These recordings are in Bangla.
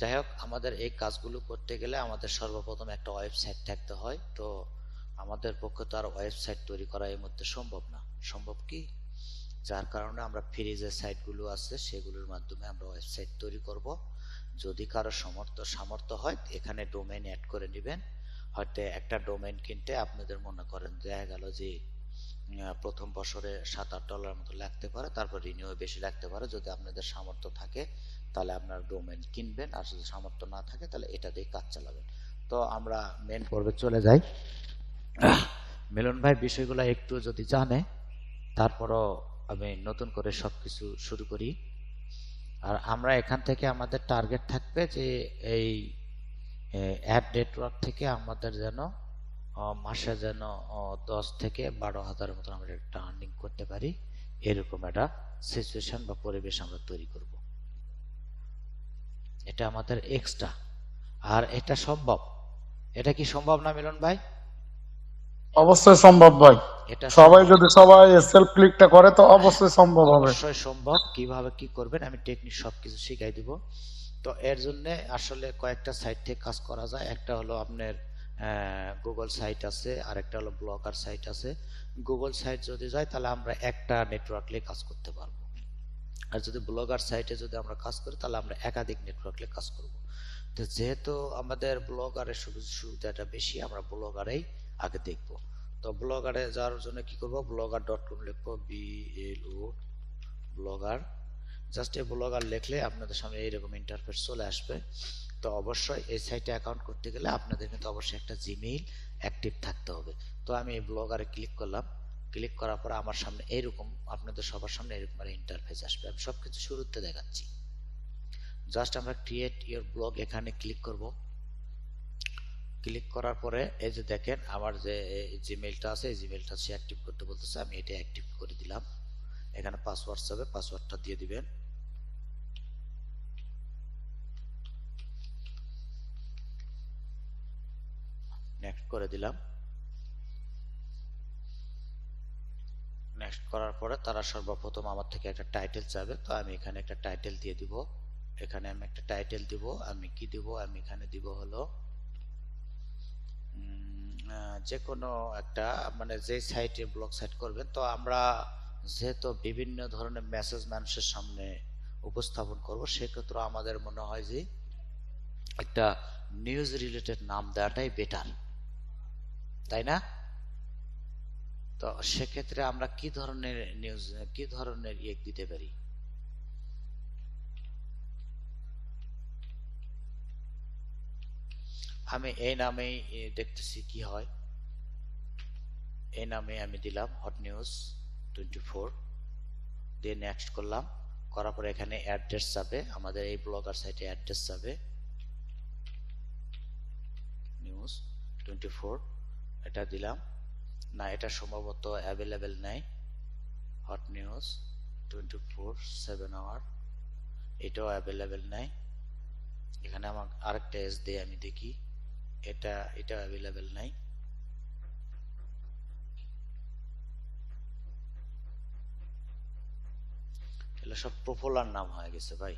যাই হোক, আমাদের এই কাজগুলো করতে গেলে আমাদের সর্বপ্রথম একটা ওয়েবসাইট থাকতে হয়। তো আমাদের পক্ষে তো আর ওয়েবসাইট তৈরি করা এই মুহূর্তে সম্ভব না। সম্ভব কি? যার কারণে আমরা ফ্রি যে সাইটগুলো আছে সেগুলোর মাধ্যমে আমরা ওয়েবসাইট তৈরি করব। যদি কারো সামর্থ্য হয় এখানে ডোমেইন অ্যাড করে নেবেন। হয়তো একটা ডোমেইন কিনতে আপনাদের মনে করেন দেখা গেল যে প্রথম বছরে $7-8 মতো লাগতে পারে, তারপর রিনিউ বেশি লাগতে পারে। যদি আপনাদের সামর্থ্য থাকে তাহলে আপনার ডোমেইন কিনবেন, আর যদি সামর্থ্য না থাকে তাহলে এটা দিয়ে কাজ চালাবেন। তো আমরা মেন পর্বে চলে যাই। মিলন ভাই বিষয়গুলো একটু যদি জানে, তারপরও আমি নতুন করে সবকিছু শুরু করি। আর আমরা এখান থেকে আমাদের টার্গেট থাকবে যে এই অ্যাড নেটওয়ার্ক থেকে আমাদের যেন মাসে যেন 10 থেকে 12,000 মতো আমরা একটা আর্নিং করতে পারি, এরকম একটা সিচুয়েশন বা পরিবেশ আমরা তৈরি করব। এটা আমাদের এক্সট্রা, আর এটা সম্ভব। এটা কি সম্ভব না মিলন ভাই? অবশ্যই সম্ভব ভাই। এটা সবাই সম্ভব, যদি সেলফ ক্লিকটা করে তো অবশ্যই সম্ভব হবে। অবশ্যই সম্ভব। কিভাবে কি করবেন আমি টেকনিক সবকিছু শিখাই দিব। তো এর জন্য আসলে কয়েকটা সাইট থেকে কাজ করা যায়। একটা হলো আপনার গুগল সাইট আছে, আর একটা হলো ব্লগার সাইট আছে। গুগল সাইট যদি যায় তাহলে আমরা একটা নেটওয়ার্কে কাজ করতে পারবো, আর যদি ব্লগার সাইটে যদি আমরা কাজ করি তাহলে আমরা একাধিক নেটওয়ার্কে কাজ করব। তো যেহেতু আমাদের ব্লগারের সুবিধাটা বেশি, আমরা ব্লগারেই আগে দেখব। তো ব্লগারে যাওয়ার জন্য কি করব, blogger.com লিখবো, BLO ব্লগার। জাস্ট এই ব্লগার লিখলে আপনাদের সামনে এইরকম ইন্টারফেস চলে আসবে। তো অবশ্যই এই সাইটে অ্যাকাউন্ট করতে গেলে আপনাদের কিন্তু অবশ্যই একটা জিমেইল অ্যাক্টিভ থাকতে হবে। তো আমি এই ব্লগারে ক্লিক করলাম। ক্লিক করার পরে আমার সামনে এইরকম, আপনাদের সবার সামনে এরকম একটা ইন্টারফেস আসবে। আমি সবকিছু শুরুতে দেখাচ্ছি। জাস্ট আমরা ক্রিয়েট ইওর ব্লগ এখানে ক্লিক করব। ক্লিক করার পরে এই যে দেখেন আমার যে জিমেইলটা আছে, এই জিমেইলটা সে অ্যাক্টিভ করতে বলতেছে, আমি এটা অ্যাক্টিভ করে দিলাম। এখানে পাসওয়ার্ড চাবে, পাসওয়ার্ডটা দিয়ে দিবেন। নেক্সট করে দিলাম। নেক্সট করার পরে তারা সর্বপ্রথম আমার থেকে একটা টাইটেল চাবে। তো আমি এখানে একটা টাইটেল দিয়ে দিব। এখানে আমি একটা টাইটেল দিব। আমি কি দিব, আমি এখানে দিব হলো যে কোনো একটা, মানে যে সাইটে ব্লগ সাইট করবেন। তো আমরা যেহেতু বিভিন্ন ধরনের মেসেজ মানুষের সামনে উপস্থাপন করব, সেক্ষেত্রে আমাদের মনে হয় যে একটা নিউজ রিলেটেড নাম দেওয়াটাই বেটার, তাই না? তো সেক্ষেত্রে আমরা কি ধরনের নিউজ, কি ধরনের ইয়ে দিতে পারি? আমি এই নামেই দেখতেছি কি হয়। এই নামে আমি দিলাম হট নিউজ 24, দিয়ে নেক্সট করলাম। করার পরে এখানে অ্যাড্রেস যাবে, আমাদের এই ব্লগার সাইটে অ্যাড্রেস যাবে নিউজ 24, এটা দিলাম। না, এটা সম্ভবত অ্যাভেলেবেল নাই। হট নিউজ 24 7 আওয়ার, এটাও অ্যাভেলেবেল নাই। এখানে আমার আরেকটা এস দিয়ে আমি দেখি, এটা অ্যাভেলেবেল নাই। এগুলো সব পপুলার নাম হয়ে গেছে ভাই।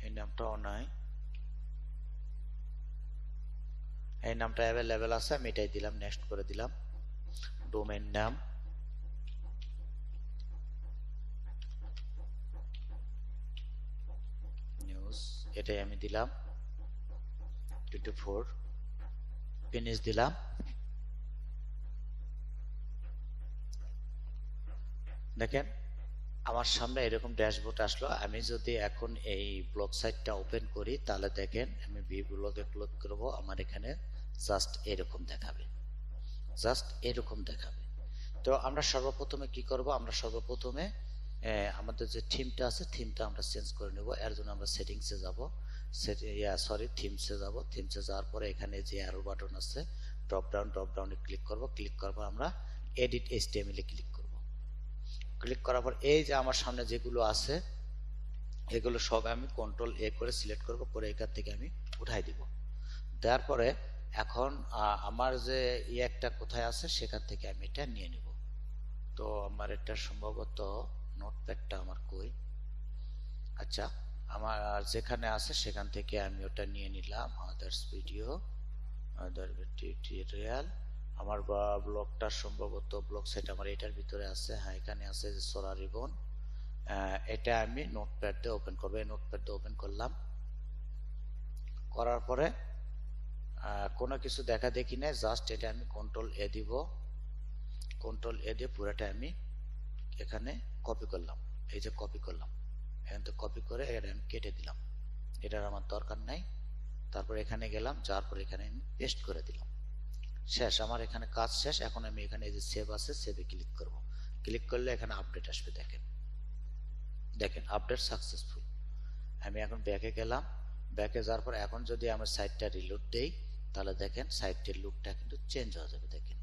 এই নামটাও নাই, এই নামটা অ্যাভেলেবেল আছে, আমি এটাই দিলাম। নেক্সট করে দিলাম। ডোমেইন নাম নিউজ, এটাই আমি দিলাম 24, ফিনিশ দিলাম। দেখেন আমার সামনে এরকম ড্যাশবোর্ড আসলো। আমি যদি এখন এই ব্লগ সাইটটা ওপেন করি তাহলে দেখেন আমি ভি ব্লগে ক্লিক করব, আমার এখানে জাস্ট এরকম দেখাবে, জাস্ট এরকম দেখাবে। তো আমরা সর্বপ্রথমে কি করব, আমরা সর্বপ্রথমে আমাদের যে থিমটা আছে থিমটা আমরা চেঞ্জ করে নেব। এর জন্য আমরা সেটিংসে যাব, থিমসে যাব। থিমসে যাওয়ার পরে এখানে যে অ্যারো বাটন আছে, ড্রপ ডাউনে ক্লিক করব। ক্লিক করার পর আমরা এডিট এইচটিএমএল এ ক্লিক করব। ক্লিক করার পর এই যে আমার সামনে যেগুলো আছে এগুলো সব আমি কন্ট্রোল এ করে সিলেক্ট করব, করে এখান থেকে আমি উঠাই দিব। দেওয়ার পরে এখন আমার যে একটা কোথায় আছে সেখান থেকে আমি এটা নিয়ে নিব। তো আমার এটা সম্ভবত নোটপ্যাডটা আমার কই, আচ্ছা আমার যেখানে আছে সেখান থেকে আমি ওটা নিয়ে নিলাম। আদার্স ভিডিও, আদার টিউটোরিয়াল, আমার ব্লগটা সম্ভবত ব্লগ সেট আমার এটার ভিতরে আছে। হ্যাঁ, এখানে আছে যে সোরা রিবন। এটা আমি নোটপ্যাড দিয়ে ওপেন করবো। এই নোটপ্যাড দিয়ে ওপেন করলাম, করার পরে কোনো কিছু দেখা দেখি না, জাস্ট এটা আমি কন্ট্রোল এ দিব। কন্ট্রোল এ দিয়ে পুরোটা আমি এখানে কপি করলাম। এই যে কপি করলাম, এখান থেকে কপি করে এটা আমি কেটে দিলাম, এটার আমার দরকার নাই। তারপর এখানে গেলাম, যাওয়ার পর এখানে আমি পেস্ট করে দিলাম। শেষ, আমার এখানে কাজ শেষ। এখন আমি এখানে এই যে সেভ আছে, সেভে ক্লিক করব। ক্লিক করলে এখানে আপডেট আসবে, দেখেন দেখেন আপডেট সাকসেসফুল। আমি এখন ব্যাকে গেলাম, ব্যাকে যাওয়ার পর এখন যদি আমার সাইটটা রিলোড দেই, তাহলে দেখেন সাইটের লুকটা কিন্তু চেঞ্জ হয়ে যাবে। দেখেন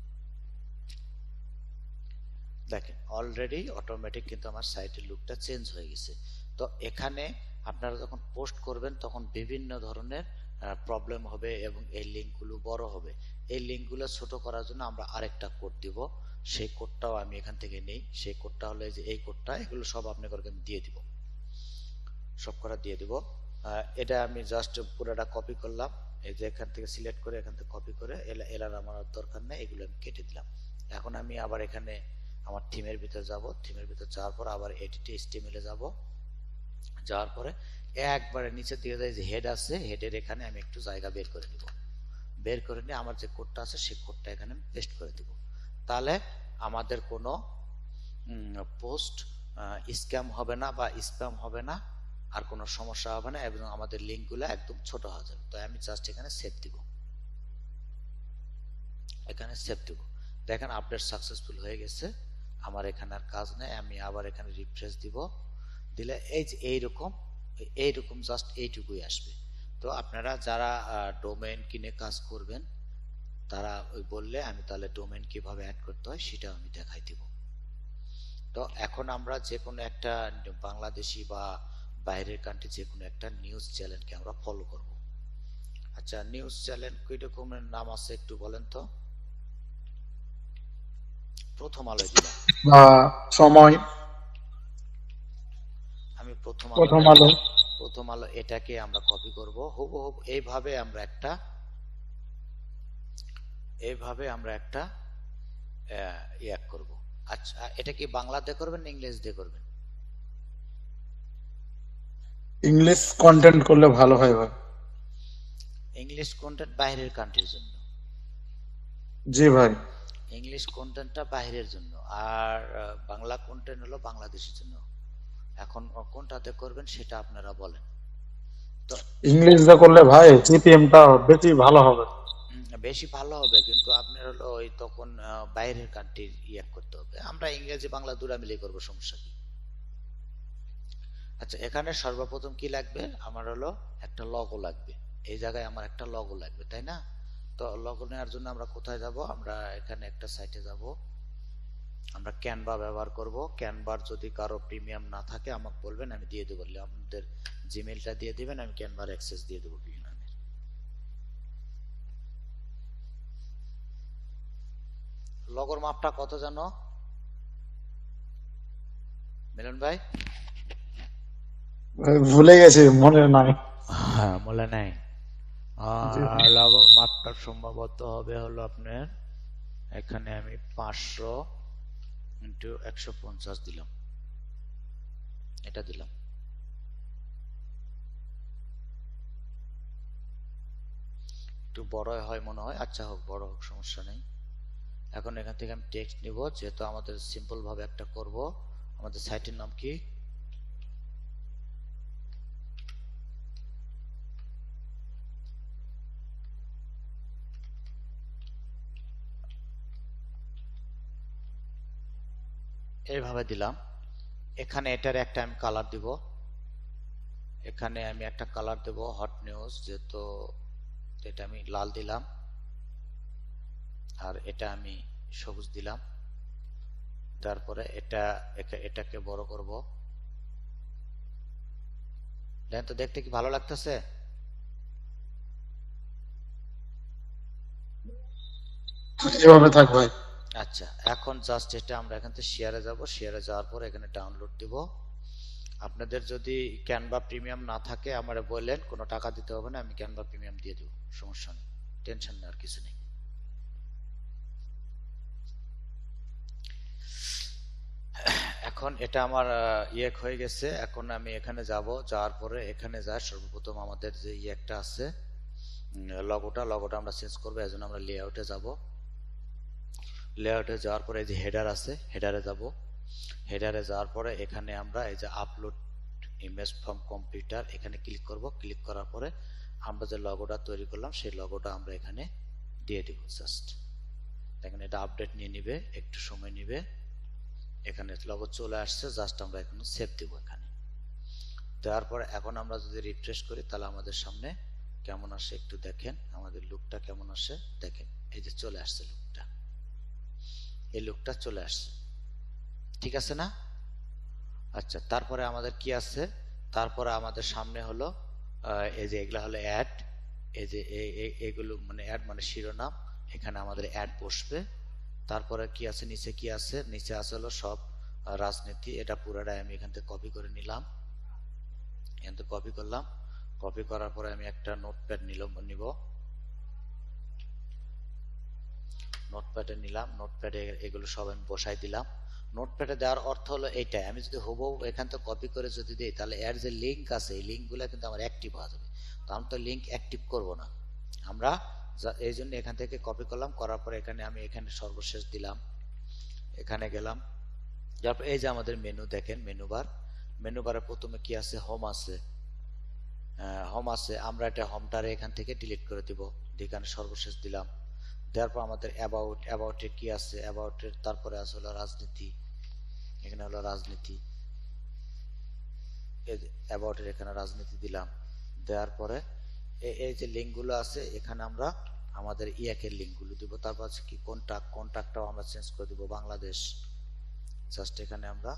দেখেন অলরেডি অটোমেটিক কিন্তু আমার সাইটের লুকটা চেঞ্জ হয়ে গেছে। তো এখানে আপনারা যখন পোস্ট করবেন তখন বিভিন্ন ধরনের প্রবলেম হবে এবং এই লিঙ্কগুলো বড় হবে। এই লিঙ্কগুলো ছোট করার জন্য আমরা আরেকটা কোড দিব, সেই কোডটাও আমি এখান থেকে নেই। সেই কোডটা হলো যে এই কোডটা, এগুলো সব আপনাকে আমি দিয়ে দিব, সব করা দিয়ে দিব। এটা আমি জাস্ট পুরোটা কপি করলাম, এই যে এখান থেকে সিলেক্ট করে এখান থেকে কপি করে, এলার আমার আর দরকার নেই, এগুলো আমি কেটে দিলাম। এখন আমি আবার এখানে আমার থিমের ভিতরে যাব, থিমের ভিতরে যাওয়ার পর আবার এডিট HTML এ যাব, যাওয়ার পরে একবারে নিচের দিকে যে হেড আছে, হেডের এখানে আমি একটু জায়গা বের করে দিব। বের করে নিয়ে আমার যে কোডটা আছে সেই কোডটা এখানে আমি পেস্ট করে দিব। তাহলে আমাদের কোনো পোস্ট স্ক্যাম হবে না বা স্প্যাম হবে না, আর কোনো সমস্যা হবে না, এবং আমাদের লিঙ্কগুলো একদম ছোট হয়ে যাবে। তো আমি জাস্ট এখানে সেভ দিব, এখানে সেভ দিব। দেখেন আপডেট সাকসেসফুল হয়ে গেছে, আমার এখানে আর কাজ নেই। আমি আবার এখানে রিফ্রেশ দিব, দিলে এই যে এইরকম জাস্ট এইটুকুই আসবে। তো আপনারা যারা ডোমেইন কিনে কাজ করবেন তারা ওই বললে আমি তাহলে ডোমেইন কিভাবে অ্যাড করতে হয় সেটা আমি দেখাই দিব। তো এখন আমরা যে কোনো একটা বাংলাদেশি বা বাইরের কান্ট্রি যে কোনো একটা নিউজ চ্যানেলকে আমরা ফলো করব। আচ্ছা, নিউজ চ্যানেল কই রকমের নাম আছে একটু বলেন তো? প্রথম আলোয় দিলাম, বা সময়, আমি প্রথম প্রথম আলোটা, আলো। প্রথম আলো এটাকে আমরা কপি করব হুবহু। এইভাবে আমরা একটা ইয়া করব। আচ্ছা, এটা কি বাংলাতে করবেন না ইংলিশ দিয়ে করবেন? ইংলিশ কন্টেন্ট করলে ভালো হয় ভাই। ইংলিশ কন্টেন্ট বাইরের কান্ট্রির জন্য, জি ভাই। ইংলিশ কন্টেন্টটা বাইরের জন্য, আর বাংলা কন্টেন্ট হলো বাংলাদেশের জন্য। এখন কোনটাতে করবেন সেটা আপনারা বলেন। তো ইংলিশ দিয়ে করলে ভাই সিপিএমটা বেশি ভালো হবে। বেশি ভালো হবে, কিন্তু আপনার হলো ওই তখন বাইরের কান্ট্রির ইয়ে করতে হবে। আমরা ইংরেজি বাংলা দুটা মিলিয়ে করবো, সমস্যা কি? আচ্ছা, এখানে সর্বপ্রথম কি লাগবে? আমার হলো একটা লগো লাগবে। এই জায়গায় আমার একটা লগো লাগবে, তাই না? তো লগো নেওয়ার জন্য আমরা কোথায় যাব? আমরা এখানে একটা সাইটে যাব, আমরা ক্যানভা ব্যবহার করব। ক্যানভার যদি কারো প্রিমিয়াম না থাকে আমাকে বলবেন, আমি দিয়ে দেবো। আমাদের জিমেলটা দিয়ে দিবেন, আমি ক্যানভার অ্যাক্সেস দিয়ে দেবো প্রিমিয়ামের। লগোর মাপটা কত জানো মিলন ভাই? ভুলে গেছি, মনে নাই। হ্যাঁ, মনে নাই। জি ভাই। লগোর মাপটা সম্ভবত হবে হলো আপনার, এখানে আমি 500x150 দিলাম, এটা দিলাম। একটু বড় হয় মনে হয়, আচ্ছা হোক, বড় হোক, সমস্যা নেই। এখন এখান থেকে আমি টেক্সট নিব, যেহেতু আমাদের সিম্পল ভাবে একটা করব। আমাদের সাইটের নাম কি? এইভাবে দিলাম। এখানে এটার একটা আমি কালার দিব, এখানে আমি একটা কালার দেব হট নিউজ, যেহেতু এটা আমি লাল দিলাম, আর এটা আমি সবুজ দিলাম। তারপরে এটাকে বড় করব। দেখেন তো দেখতে কি ভালো লাগতেছে? এভাবে থাক ভাই। আচ্ছা, এখন জাস্ট এটা আমরা এখান থেকে শেয়ারে যাব, শেয়ারে যাওয়ার পর এখানে ডাউনলোড দিব। আপনাদের যদি ক্যানভা প্রিমিয়াম না থাকে আমারে বললেন, কোনো টাকা দিতে হবে না, আমি ক্যানভা প্রিমিয়াম দিয়ে দেব, সমস্যা নেই, টেনশন নেওয়ার কিছু নেই। এখন এটা আমার হয়ে গেছে। এখন আমি এখানে যাব, যাওয়ার পরে এখানে যা সর্বপ্রথম আমাদের যে একটা আছে লগোটা আমরা চেঞ্জ করবো, এজন্য আমরা লেআউটে যাব। লেআউটে যাওয়ার পরে এই যে হেডার আছে, হেডারে যাব। হেডারে যাওয়ার পরে এখানে আমরা এই যে আপলোড ইমেজ ফ্রম কম্পিউটার এখানে ক্লিক করব। ক্লিক করার পরে আমরা যে লগোটা তৈরি করলাম সেই লগোটা আমরা এখানে দিয়ে দিব। জাস্ট দেখেন এটা আপডেট নিয়ে নিবে, একটু সময় নিবে। এখানে লগো চলে আসছে, জাস্ট আমরা এখন সেভ দিব। এখানে দেওয়ার পরে এখন আমরা যদি রিফ্রেশ করি তাহলে আমাদের সামনে কেমন আসে একটু দেখেন, আমাদের লুকটা কেমন আসে দেখেন। এই যে চলে আসছে লুকটা, এই লুকটা চলে আসছে, ঠিক আছে না? আচ্ছা, তারপরে আমাদের কি আছে? তারপরে আমাদের সামনে হলো এই যে এগুলা হলো অ্যাড। এই যে এগুলো মানে অ্যাড মানে শিরোনাম, এখানে আমাদের অ্যাড বসবে। তারপরে কি আছে নিচে, কি আছে নিচে আছে হলো সব রাজনীতি। এটা পুরোটাই আমি এখান থেকে কপি করে নিলাম, এখান থেকে কপি করলাম। কপি করার পরে আমি একটা নোটপ্যাড নিব, নোটপ্যাডে নিলাম। নোটপ্যাডে এগুলো সব আমি বসাই দিলাম। নোটপ্যাডে দেওয়ার অর্থ হলো এইটাই, আমি যদি হুবহু এখান থেকে কপি করে যদি দিই তাহলে এর যে লিঙ্ক আছে এই লিঙ্কগুলো কিন্তু আমার অ্যাক্টিভ হয়ে যাবে। তো আমি তো লিঙ্ক অ্যাক্টিভ করব না, আমরা এই জন্য এখান থেকে কপি করলাম। করার পরে এখানে আমি এখানে সর্বশেষ দিলাম, এখানে গেলাম। তারপর এই যে আমাদের মেনু দেখেন, মেনু বার। মেনু বারে প্রথমে কি আছে? হোম আছে, হোম আছে। আমরা এটা হোমটারে এখান থেকে ডিলিট করে দিব, এখানে সর্বশেষ দিলাম। দেওয়ার পর আমাদের অ্যাবাউটে কি আছে? অ্যাবাউটের তারপরে আছে হলো রাজনীতি, এখানে হলো রাজনীতি। এই যে অ্যাবাউটের এখানে রাজনীতি দিলাম। দেওয়ার পরে এই যে লিঙ্কগুলো আছে এখানে আমরা আমাদের ইয়াকের লিঙ্কগুলো দিব। তারপর আছে কি কন্টাক্টটাও আমরা চেঞ্জ করে দিব বাংলাদেশ। জাস্ট এখানে আমরা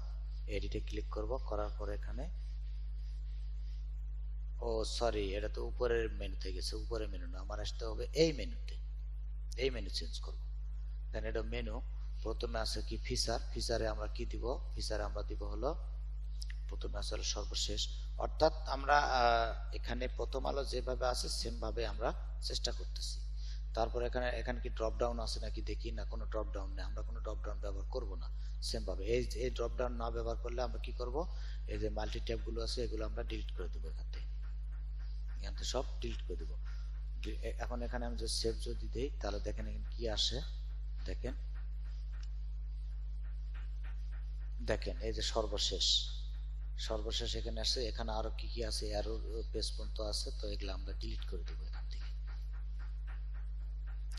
এডিটে ক্লিক করব, করার পরে এখানে ও সরি, এটা তো উপরের মেনুতে গেছে, উপরের মেনু না, আমার আসতে হবে এই মেনুতে, এই মেনু চেঞ্জ করব। দেন এটা মেনু, প্রথমে আছে কি ফিচার, ফিচারে আমরা কি দিব? ফিচারে আমরা দিব হলো প্রথমে আছে হলো সর্বশেষ। অর্থাৎ আমরা এখানে প্রথম আলো যেভাবে আছে সেম ভাবে আমরা চেষ্টা করতেছি। তারপর এখানে এখানে কি ড্রপ ডাউন আছে নাকি দেখি, না কোনো ড্রপ ডাউন নেই, আমরা কোনো ড্রপ ডাউন ব্যবহার করব না। সেম ভাবে এই ড্রপ ডাউন না ব্যবহার করলে আমরা কি করব? এই যে মাল্টি ট্যাব গুলো আছে এগুলো আমরা ডিলিট করে দেবো, এখান থেকে সব ডিলিট করে দেবো। এখন এখানে আমি যে সেভ যদি দেই তাহলে দেখেন এখানে কি আসে, দেখেন দেখেন এই যে সর্বশেষ, সর্বশেষ এখানে আসছে। এখানে আরো কি কি আছে, আরো পেজ পর্যন্ত আছে, তো এগুলো আমরা ডিলিট করে দেবো এখান থেকে।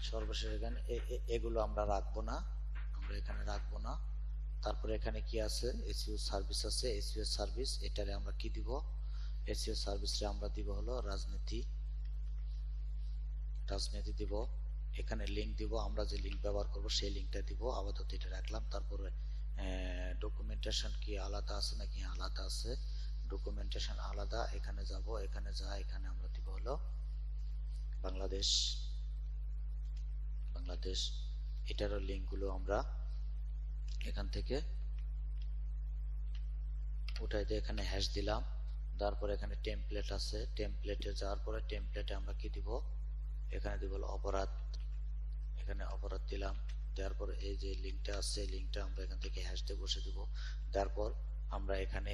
সর্বশেষ এখানে এগুলো আমরা রাখবো না, আমরা এখানে রাখবো না। তারপরে এখানে কি আছে? এসইও সার্ভিস আছে, এসইও সার্ভিস, এটারে আমরা কি দিব? এসইও সার্ভিসে আমরা দিব হলো রাজনীতি, রাজনীতি দিব। এখানে লিংক দিব, আমরা যে লিংক ব্যবহার করব সেই লিংকটা দিব, আপাতত এটা রাখলাম। তারপরে ডকুমেন্টেশন কি আলাদা আছে নাকি? আলাদা আছে, ডকুমেন্টেশন আলাদা। এখানে যাব, এখানে যা এখানে আমরা দিব হলো বাংলাদেশ, বাংলাদেশ। এটারও লিংক গুলো আমরা এখান থেকে উঠাই দিয়ে এখানে হ্যাশ দিলাম। তারপরে এখানে টেমপ্লেট আছে, টেমপ্লেটে যাওয়ার পরে টেমপ্লেটে আমরা কি দিব? এখানে দিব হলো অপরাধ, এখানে অপরাধ দিলাম। দেওয়ার পর এই যে লিঙ্কটা আছে লিঙ্কটা আমরা এখান থেকে হ্যাশ দিয়ে বসে দিব। তারপর আমরা এখানে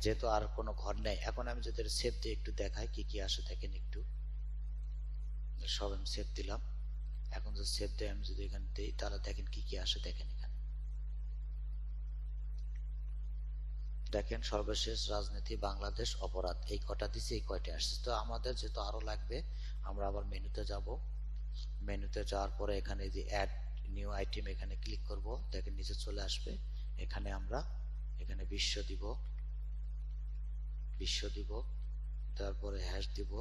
যেহেতু আর কোনো ঘর নেই, এখন আমি যদি সেভ দিয়ে একটু দেখাই কি কি আসে দেখেন একটু। সব আমি সেভ দিলাম। এখন যে সেভ দিয়ে আমি যদি এখানে দিই তাহলে দেখেন কি কি আসে, দেখেন এখানে দেখেন সর্বশেষ রাজনীতি, বাংলাদেশ, অপরাধ, এই কটা দিছি, এই কয়টা আসছে। তো আমাদের যেহেতু আরো লাগবে আমরা আবার মেনুতে যাব। মেনুতে যাওয়ার পরে এখানে যে অ্যাড নিউ আইটেম এখানে ক্লিক করব, দেখেন নিচে চলে আসবে। এখানে আমরা এখানে বিশ্ব দিব, বিশ্ব দিব। তারপরে হ্যাশ দিব,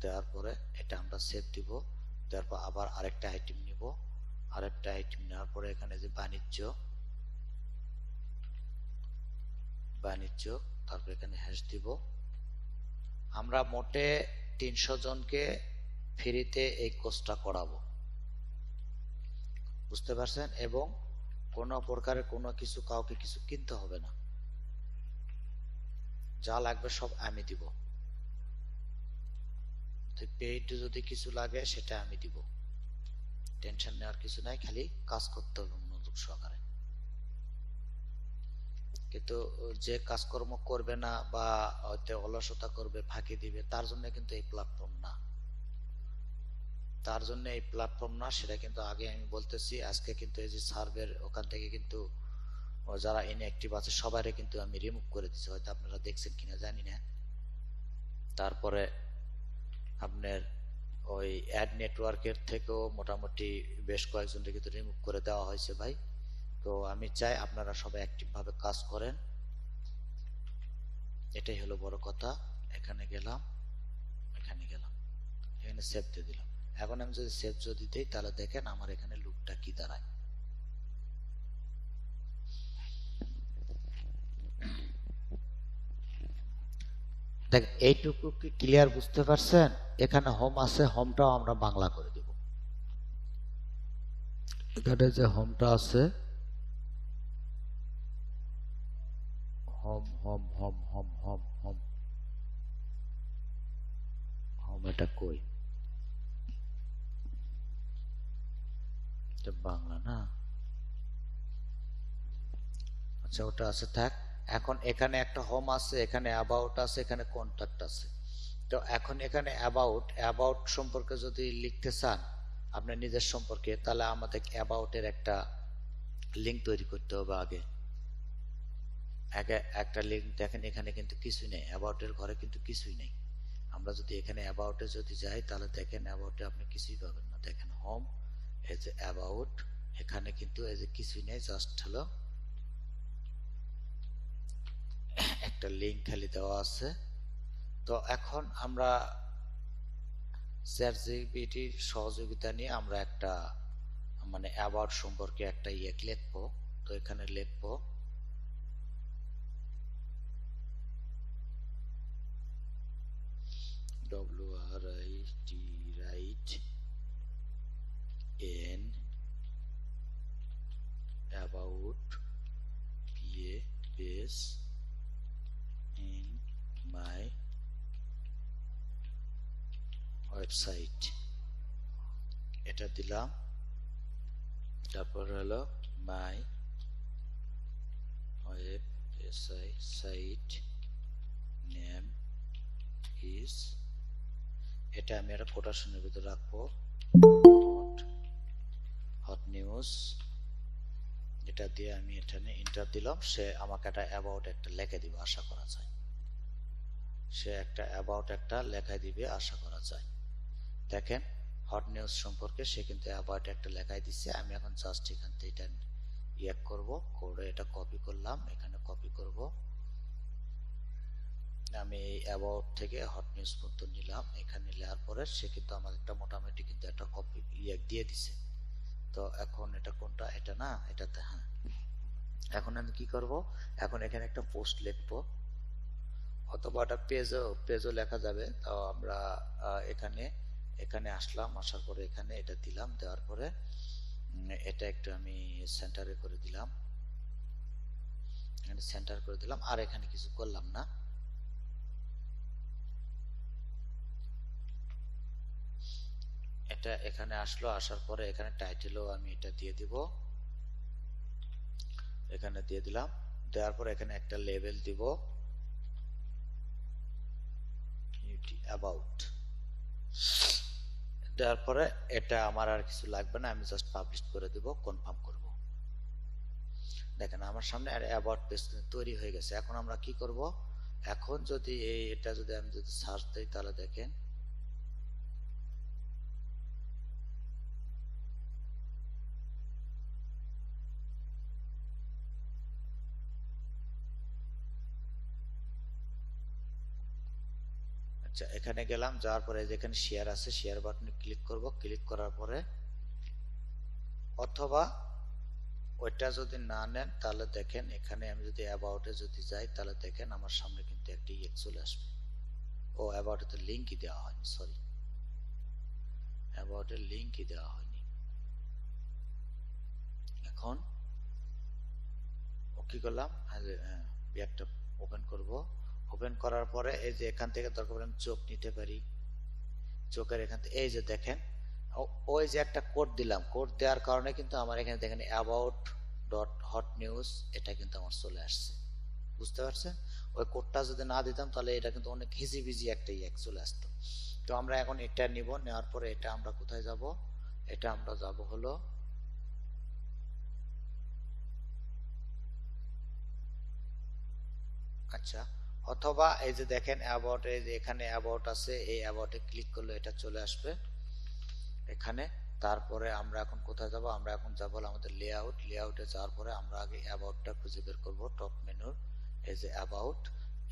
দেওয়ার পরে এটা আমরা সেভ দিব। তারপর আবার আরেকটা আইটেম নিব, আরেকটা আইটেম নেওয়ার পরে এখানে যে বাণিজ্য, বাণিজ্য, তারপর এখানে হ্যাশ দিব। আমরা মোটে 300 জনকে ফ্রিতে এই কোর্সটা করাবো। বুঝতে পারছেন? এবং কোনো প্রকারের কোনো কিছু কাউকে কিছু কিনতে হবে না, যা লাগবে সব আমি দিব। পেইড যদি কিছু লাগে সেটা আমি দিব, টেনশন নেওয়ার কিছু নাই, খালি কাজ করতে হবে মনোযোগ সহকারে। কিন্তু যে কাজকর্ম করবে না বা হয়তো অলসতা করবে, ফাঁকি দিবে, তার জন্য কিন্তু এই প্ল্যাটফর্ম না, তার জন্য এই প্ল্যাটফর্ম না। সেটা কিন্তু আগে আমি বলতেছি। আজকে কিন্তু এই যে সার্ভের ওখান থেকে কিন্তু যারা ইনঅ্যাক্টিভ আছে সবাইরে কিন্তু আমি রিমুভ করে দিচ্ছি, হয়তো আপনারা দেখছেন কিনা জানি না। তারপরে আপনার ওই অ্যাড নেটওয়ার্কের থেকেও মোটামুটি বেশ কয়েকজনকে কিন্তু রিমুভ করে দেওয়া হয়েছে ভাই। তো আমি চাই আপনারা সবাই অ্যাক্টিভ ভাবে কাজ করেন, এটাই হলো বড় কথা। এখানে গেলাম, এখানে গেলাম, এখানে সেভ দিয়ে দিলাম। এখন আমি যদি সেভ যদি দিই তাহলে দেখেন আমার এখানে লুকটা কি দাঁড়ায়। দেখ, এইটুকু কি ক্লিয়ার বুঝতে পারছেন? এখানে হোম আছে, হোমটাও আমরা বাংলা করে দিব। এখানে যে হোমটা আছে, home home home home home home home, এটা কই? এটা বাংলা না, আচ্ছা ওটা আছে থাক। এখন এখানে একটা হোম আছে, এখানে অ্যাবাউট আছে, এখানে কন্টাক্ট আছে। তো এখন এখানে অ্যাবাউট, অ্যাবাউট সম্পর্কে যদি লিখতে চান আপনার নিজের সম্পর্কে, তাহলে আমাদের অ্যাবাউটের একটা লিঙ্ক তৈরি করতে হবে আগে। আগে একটা লিঙ্ক দেখেন, এখানে কিন্তু কিছুই নেই, অ্যাবাউটের ঘরে কিন্তু কিছুই নেই। আমরা যদি এখানে অ্যাবাউটে যদি যাই তাহলে দেখেন অ্যাবাউটে আপনি কিছুই পাবেন না। দেখেন হোম, এই যে অ্যাবাউট, এখানে কিন্তু এই যে কিছুই নেই, জাস্ট হলো একটা লিঙ্ক খালি দেওয়া আছে। তো এখন আমরা চ্যাটজিপিটির সহযোগিতা নিয়ে আমরা একটা মানে অ্যাবাউট সম্পর্কে একটা লিখবো। তো এখানে লিখবো WRIT, right, in about page in my website, এটা দিলাম। তারপর হলো my website name is, এটা আমি একটা কোটেশনের ভিতরে রাখবো, হট নিউজ। এটা দিয়ে আমি এখানে এন্টার দিলাম, সে আমাকে একটা অ্যাবাউট একটা লেখা দিবে আশা করা যায়, সে একটা অ্যাবাউট একটা লেখা দিবে আশা করা যায়। দেখেন হট নিউজ সম্পর্কে সে কিন্তু অ্যাবাউট একটা লেখাই দিচ্ছে। আমি এখন জাস্ট এখান থেকে এটা ইয়ে করব, করে এটা কপি করলাম, এখানে কপি করব। আমি এই অ্যাবাউট থেকে হট নিউজ পর্যন্ত নিলাম, এখানে নেওয়ার পরে সে কিন্তু আমার একটা মোটামুটি কিন্তু একটা কপি ইয়ে দিয়ে দিছে। তো এখন এটা কোনটা? এটা না, এটাতে, হ্যাঁ। এখন আমি কি করব, এখন এখানে একটা পোস্ট লিখবো, অথবা একটা পেজও লেখা যাবে। তাও আমরা এখানে এখানে আসলাম, আসার পরে এখানে এটা দিলাম, দেওয়ার পরে এটা একটু আমি সেন্টারে করে দিলাম, এখানে সেন্টার করে দিলাম, আর এখানে কিছু করলাম না। এটা এখানে আসলো, আসার পরে এখানে টাইটেলও আমি এটা দিয়ে দিব, এখানে দিয়ে দিলাম। দেওয়ার পরে এখানে একটা লেবেল দিব, অ্যাবাউট। দেওয়ার পরে এটা আমার আর কিছু লাগবে না, আমি জাস্ট পাবলিশ করে দেব, কনফার্ম করব। দেখেন আমার সামনে আর অ্যাবাউট পেজ তৈরি হয়ে গেছে। এখন আমরা কি করব, এখন যদি এটা যদি আমি যদি সার্চ দিই তাহলে দেখেন আচ্ছা এখানে গেলাম, যাওয়ার পরে যেখানে শেয়ার আছে শেয়ার বাটনে ক্লিক করব, ক্লিক করার পরে অথবা ওইটা যদি না নেন তাহলে দেখেন এখানে আমি যদি অ্যাবাউটে যদি যাই তাহলে দেখেন আমার সামনে কিন্তু একটা ইয়ে চলে আসবে। ও অ্যাবাউটে তো লিঙ্কই দেওয়া হয়নি, সরি, অ্যাবাউটের লিঙ্কই দেওয়া হয়নি। এখন কি করলাম, একটা ওপেন করব। ওপেন করার পরে এই যে এখান থেকে দরকার পড়লে আমি চোখ নিতে পারি। চোখের এখান থেকে এই যে দেখেন ওই যে একটা কোড দিলাম, কোড দেওয়ার কারণে কিন্তু আমার এখানে দেখেন অ্যাবাউট ডট হট নিউজ এটা কিন্তু আমার চলে আসছে, বুঝতে পারছেন? ওই কোডটা যদি না দিতাম তাহলে এটা কিন্তু অনেক হিজিবিজি একটা চলে আসতো। তো আমরা এখন এটা নিব, নেওয়ার পরে এটা আমরা কোথায় যাব, এটা আমরা যাব হলো আচ্ছা, অথবা এই যে দেখেন অ্যাবাউট, এই যে এখানে অ্যাবাউট আছে, এই অ্যাবাউটে ক্লিক করলে এটা চলে আসবে এখানে। তারপরে আমরা এখন কোথায় যাব, আমরা এখন যাব আমাদের লেআউট। লেআউটে যাওয়ার পরে আমরা আগে অ্যাবাউটটা খুঁজে বের করব। টপ মেনুর এই যে অ্যাবাউট,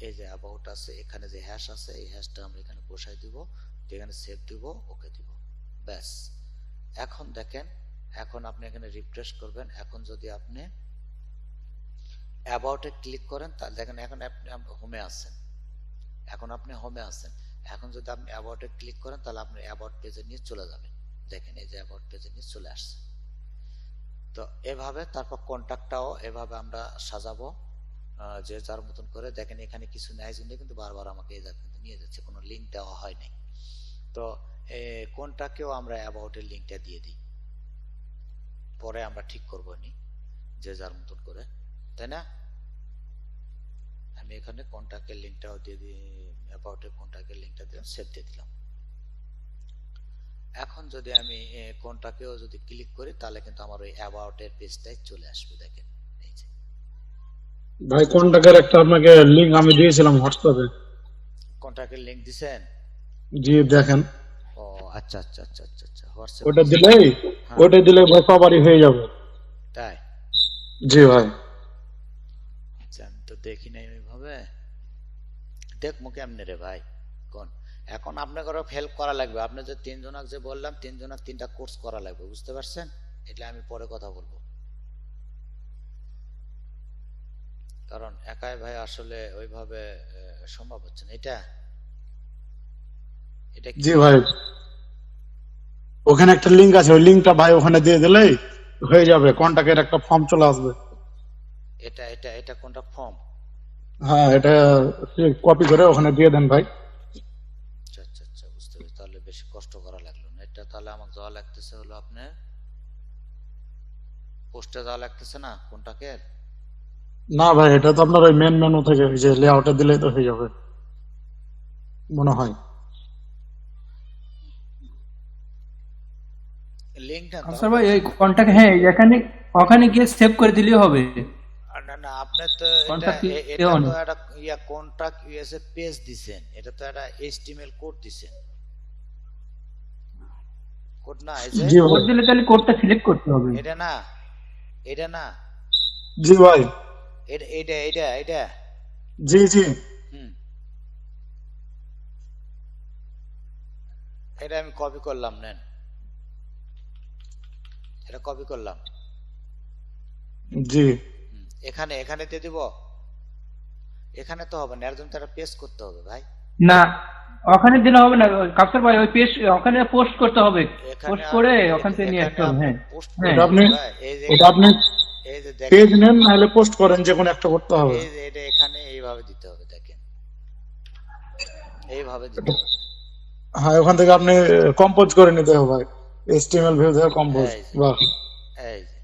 এই যে অ্যাবাউট আছে, এখানে যে হ্যাশ আছে এই হ্যাশটা আমরা এখানে বসাই দিব, এখানে সেভ দিব, ওকে দিব, ব্যাস। এখন দেখেন, এখন আপনি এখানে রিফ্রেশ করবেন। এখন যদি আপনি অ্যাবাউটে ক্লিক করেন তাহলে দেখেন এখন আপনি হোমে আছেন, এখন আপনি হোমে আছেন। এখন যদি আপনি অ্যাবাউটে ক্লিক করেন তাহলে আপনি অ্যাবাউট পেজে নিয়ে চলে যাবেন। দেখেন এই যে অ্যাবাউট পেজে নিয়ে চলে আসছে। তো এভাবে তারপর কন্ট্যাক্টটাও এভাবে আমরা সাজাবো যে যার মতন করে। দেখেন এখানে কিছু নেয় জন্য কিন্তু বারবার আমাকে এই কিন্তু নিয়ে যাচ্ছে, কোনো লিঙ্ক দেওয়া হয় নাই। তো কোনটাকেও আমরা অ্যাবাউটের লিঙ্কটা দিয়ে দিই, পরে আমরা ঠিক করবো নি যে যার মতন করে, তাই না? আমি এখানে কন্ট্যাক্টের লিঙ্কটাও দিয়ে দিই, অ্যাবাউটের কন্ট্যাক্টের লিঙ্কটা দিলাম, সেভ দিয়ে দিলাম। এখন যদি আমি কোনটাকেও যদি ক্লিক করি তাহলে কিন্তু আমার ওই অ্যাবাউটের পেজটাই চলে আসবে। দেখেন এই যে ভাই কন্টাক্টের একটা আপনাকে লিংক আমি দিয়েছিলাম হোয়াটসঅ্যাপে। কন্ট্যাক্টের লিঙ্ক দিছেন? জি দেখেন, ও আচ্ছা আচ্ছা আচ্ছা আচ্ছা আচ্ছা, হোয়াটসঅ্যাপে ওটা দিছেন? দিলেই হ্যাঁ, ওটা দিলে ভাই সবারই হয়ে যাবে। তাই? জি ভাই। আচ্ছা, আমি তো দেখি নাই ওইভাবে, দেখবো কেমনে রে ভাই কোন। এখন আপনাকে হেল্প করা লাগবে, আপনি যে তিনজনক যে বললাম তিনজনক তিনটা কোর্স করা লাগবে, বুঝতে পারছেন? এটা আমি পরে কথা বলবো, কারণ একাই ভাই আসলে ওইভাবে সম্ভব হচ্ছে না। এটা এটা কি? জি ভাই, ওখানে একটা লিংক আছে, ওই লিংকটা ভাই ওখানে দিয়ে দিলেই হয়ে যাবে। কন্টাক্টের একটা ফর্ম চলে আসবে। এটা এটা এটা কোনটা ফর্ম? হ্যাঁ, এটা কপি করে ওখানে দিয়ে দেন ভাই। আচ্ছা আচ্ছা আচ্ছা, বুঝতে পেরেছি। তাহলে বেশি কষ্ট করা লাগলো না। এটা তাহলে আমাকে যাওয়া লাগতেছে হলো আপনার পোস্টে যাওয়া লাগতেছে না কোনটাকে? না ভাই, এটা তো আপনার ওই মেন মেনু থেকে ওই যে লেআউটে দিলেই তো হয়ে যাবে মনে হয়। লিঙ্কটা দাও। আচ্ছা ভাই এই কন্টাক্ট, হ্যাঁ এখানে ওখানে গিয়ে সেভ করে দিলেই হবে। না না, আপনি তো এটা কন্টাক্ট এটা এও তো নেই। একটা কন্টাক্ট ইউএসএ পেজ দিছেন, এটা তো একটা এইচটিএমএল কোড দিছেন, কোড না এই যে, জি কোড ভাই। দিলে তাহলে কোডটা সিলেক্ট করতে হবে। এটা না, এটা না, জি ভাই। এটা এটা এটা এটা জি জি। হুম, এটা আমি কপি করলাম, নেন, এটা কপি করলাম। জি এখানে এখানে দিয়ে দিব, এখানে তো হবে না, এর জন্য তো একটা পেস্ট করতে হবে ভাই। না ওখানে দিলে হবে না কাপসার ভাই, ওই পেজ ওখানে পোস্ট করতে হবে। এখানে পোস্ট করে ওখান থেকে নিয়ে এখানে আসতে হবে। আপনি হ্যাঁ পোস্ট হ্যাঁ। ওটা করবেন আপনি না ভাই, এই যে ওটা আপনি এই যে দেখেন, পেজ নেন নাহলে পোস্ট করেন, যে কোনো একটা করতে হবে। এই যে এটা এখানে এইভাবে দিতে হবে, দেখেন এইভাবে দিতে হবে। হ্যাঁ, ওখান থেকে আপনি কম্পোজ করে নিতে হবে ভাই, এইচটিএমএল ভিউ থেকে কম্পোজ। এই যে বাহ, এই যে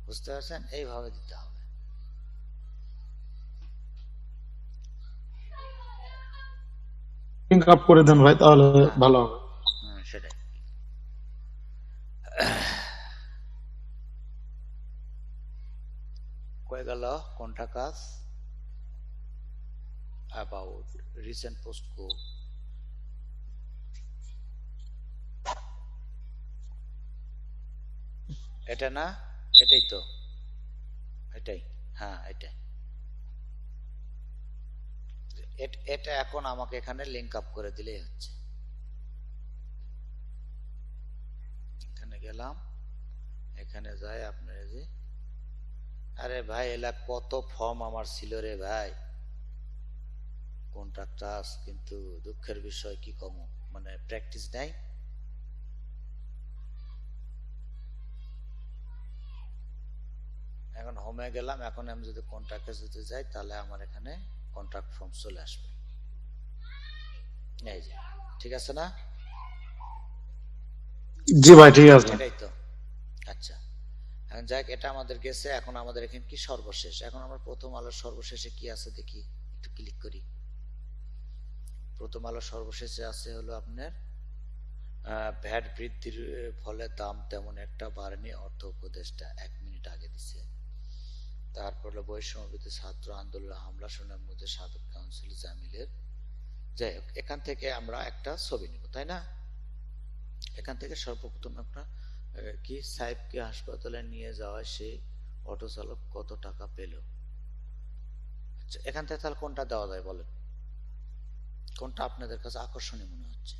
বুঝতে পারছেন, এইভাবে দিতে হবে। লিংক আপ করে দেন ভাই, তাহলে হ্যাঁ, ভালো হবে। সেটাই। কয়ে গেল কোনটা কাজ? অ্যাবাউট রিসেন্ট পোস্ট কো, এটা না, এটাই তো, এটাই, হ্যাঁ এটাই। এটা এখন আমাকে এখানে লিংক আপ করে দিলেই হচ্ছে। এখানে গেলাম, এখানে যাই আপনার এই যে, আরে ভাই এলা কত ফর্ম আমার ছিল রে ভাই কন্ট্রাক্টাস, কিন্তু দুঃখের বিষয় কি কম, মানে প্র্যাকটিস নাই। হোমে গেলাম, এখন আমি যদি কন্ট্রাক্টে যদি যাই তাহলে আমার এখানে কন্ট্রাক্ট ফর্ম চলে আসবে, এই যে, ঠিক আছে না? জি ভাই ঠিক আছে। এটাই তো। আচ্ছা, এখন যাক, এটা আমাদের গেছে। এখন আমাদের এখানে কি সর্বশেষ, এখন আমরা প্রথম আলোর সর্বশেষে কি আছে দেখি, একটু ক্লিক করি। প্রথম আলোর সর্বশেষে আছে হলো আপনার ভ্যাট বৃদ্ধির ফলে দাম তেমন একটা বাড়েনি, অর্থ উপদেষ্টা 1 মিনিট আগে দিছে। তারপর হলো বৈষম্যবিরোধী ছাত্র আন্দোলন হামলা শোনার মধ্যে সাবেক কাউন্সিল জামিলের। যাই হোক, এখান থেকে আমরা একটা ছবি নিব, তাই না? এখান থেকে সর্বপ্রথম একটা কি, সাহেবকে হাসপাতালে নিয়ে যাওয়ায় সেই অটো চালক কত টাকা পেল। আচ্ছা, এখান থেকে তাহলে কোনটা দেওয়া যায় বলেন, কোনটা আপনাদের কাছে আকর্ষণীয় মনে হচ্ছে?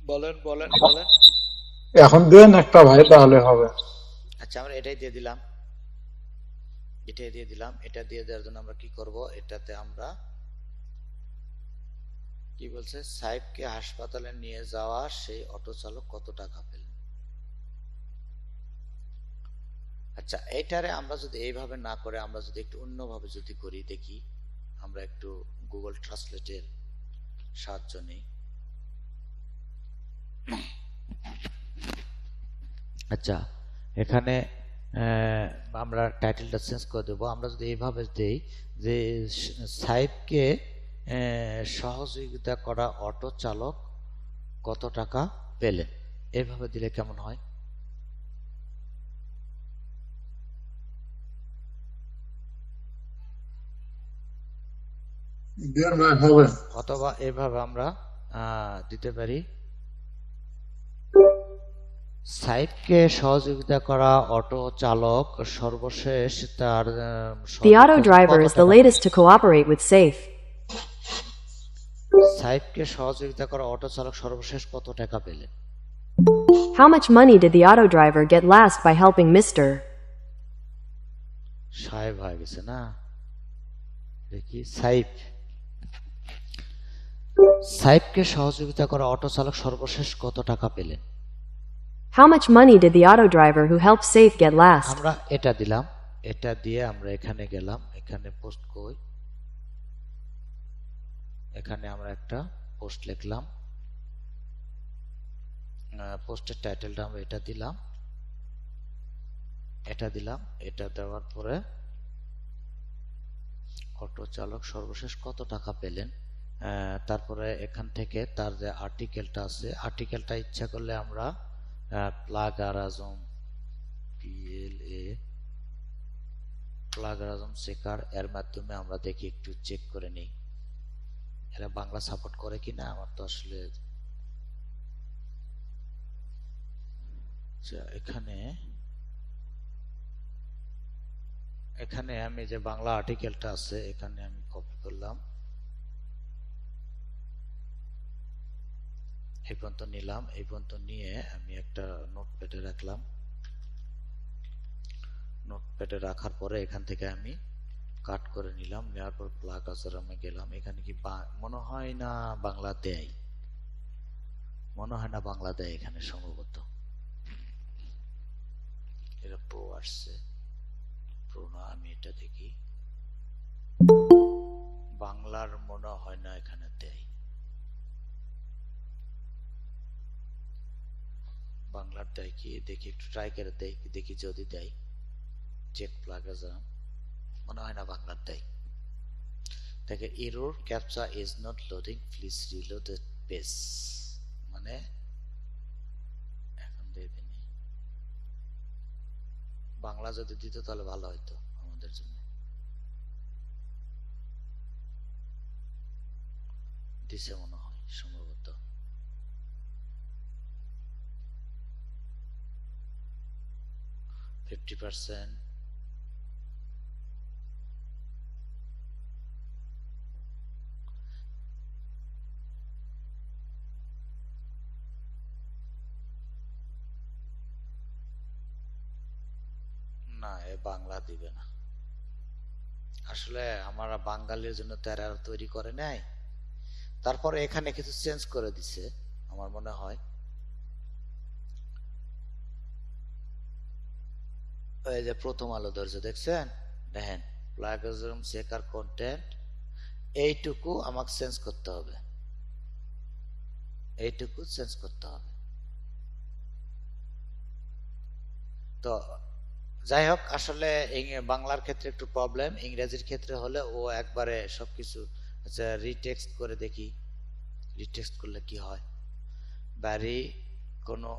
বলেন বলেন বলেন। এখন দেন একটা ভাই, তাহলে হবে। আচ্ছা, আমরা এটাই দিয়ে দিলাম, এটাই দিয়ে দিলাম। এটা দিয়ে দেওয়ার জন্য আমরা কি করব, এটাতে আমরা কি বলছে, সাহেবকে হাসপাতালে নিয়ে যাওয়া সেই অটো চালক কত টাকা পেলেন। আচ্ছা, এইটারে আমরা যদি এইভাবে না করে আমরা যদি একটু অন্যভাবে যদি করি দেখি, আমরা একটু গুগল ট্রান্সলেটের সাহায্য নেই। আচ্ছা, এখানে আমরা টাইটেলটা চেঞ্জ করে দেবো। আমরা যদি এইভাবে দেই যে সাহেবকে সহযোগিতা করা অটো চালক কত টাকা পেলেন, এইভাবে দিলে কেমন হয়? দেন ভাই, হবে। অথবা এইভাবে আমরা দিতে পারি, সাইটকে সহযোগিতা করা অটো চালক সর্বশেষ তার The auto সহযোগিতা driver কত is the টাকা latest to পেলেন। cooperate with SAFE. সাইটকে সহযোগিতা করা অটো চালক সর্বশেষ কত টাকা পেলেন। How much money did the auto driver get last by helping Mr. সাহেব হয়ে গেছে না, দেখি সাইফ। সাইফকে সহযোগিতা করা অটো চালক সর্বশেষ কত টাকা পেলেন। How much money did the auto driver who helped SAFE get last? আমরা এটা দিলাম, এটা দিয়ে আমরা এখানে গেলাম, এখানে পোস্ট কই, এখানে আমরা একটা পোস্ট লিখলাম, পোস্টের টাইটেলটা আমরা এটা দিলাম, এটা দিলাম। এটা দেওয়ার পরে অটো চালক সর্বশেষ কত টাকা পেলেন, তারপরে এখান থেকে তার যে আর্টিকেলটা আছে, আর্টিকেলটা ইচ্ছা করলে আমরা প্লাগারাজম PLA প্লাগারাজম চেকার এর মাধ্যমে আমরা দেখি, একটু চেক করে নিই এরা বাংলা সাপোর্ট করে কিনা। আমার তো আসলে এখানে এখানে আমি যে বাংলা আর্টিকেলটা আছে এখানে আমি কপি করলাম, এই পর্যন্ত নিলাম, এই পর্যন্ত নিয়ে আমি একটা নোটপ্যাডে রাখলাম। নোটপ্যাডে রাখার পরে এখান থেকে আমি কাট করে নিলাম, নেওয়ার পর প্লাগারাজমে গেলাম। এখানে কি মনে হয় না বাংলা দেয়, মনে হয় না বাংলা দেয় এখানে সম্ভবত। এটা প্রো আসছে, প্রো না, আমি এটা দেখি, বাংলার মনে হয় না এখানে দেয়, বাংলার দেয় কি দেখি, একটু ট্রাই করে দেখি যদি দেয়। চেক প্লাগারাজম, মনে হয় না বাংলার দেয়। দেখে error captcha is not loading, please reload the page, মানে এখন দিয়ে দিন। বাংলা যদি দিত তাহলে ভালো হতো আমাদের জন্য। দিছে মনে হয় সম্ভবত। %50 না, এ বাংলা দিবে না। আসলে আমরা বাঙালির জন্য তো এরা তৈরি করে নাই, তারপরে এখানে কিছু চেঞ্জ করে দিছে। আমার মনে হয়। এই যে প্রথম আলো ধরছে, দেখছেন? দেখেন, প্লাগিজম চেকার কন্টেন্ট, এইটুকু আমাকে চেঞ্জ করতে হবে, এইটুকু চেঞ্জ করতে হবে। তো যাই হোক, আসলে বাংলার ক্ষেত্রে একটু প্রবলেম, ইংরেজির ক্ষেত্রে হলে ও একবারে সবকিছু। আচ্ছা, রিটেক্সট করে দেখি, রিটেক্সট করলে কি হয়। বাড়ি কোনো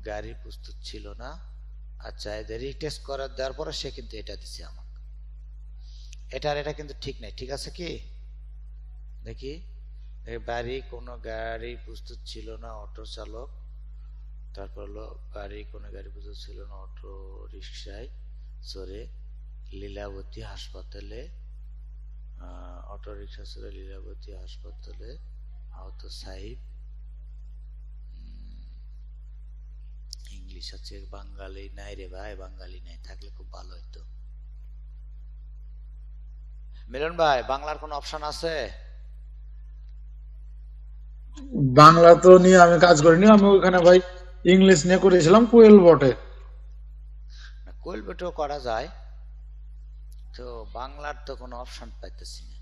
গাড়ি প্রস্তুত ছিল না। আচ্ছা, এদের রিটেক্সট করার দেওয়ার পরে সে কিন্তু এটা দিছে আমাকে, এটা কিন্তু ঠিক নাই। ঠিক আছে কি, দেখি, বাড়ি কোনো গাড়ি প্রস্তুত ছিল না, অটো চালক, তারপর হলো বাড়ি কোনো গাড়ি প্রস্তুত ছিল না, অটো রিক্সায় চড়ে লীলাবতী হাসপাতালে, অটো রিক্সা চড়ে লীলাবতী হাসপাতালে আহত সাহিব। ইংলিশ আছে, বাঙালি নাই রে ভাই, বাঙালি নাই, থাকলে খুব ভালো হতো। মিলন ভাই, বাংলার কোন অপশন আছে? বাংলা তো নিয়ে আমি কাজ করিনি, আমি ওইখানে ভাই ইংলিশ নিয়ে করেছিলাম কোয়েল বটে। কোয়েল বেটেও করা যায়, তো বাংলার তো কোনো অপশন পাইতেছি না।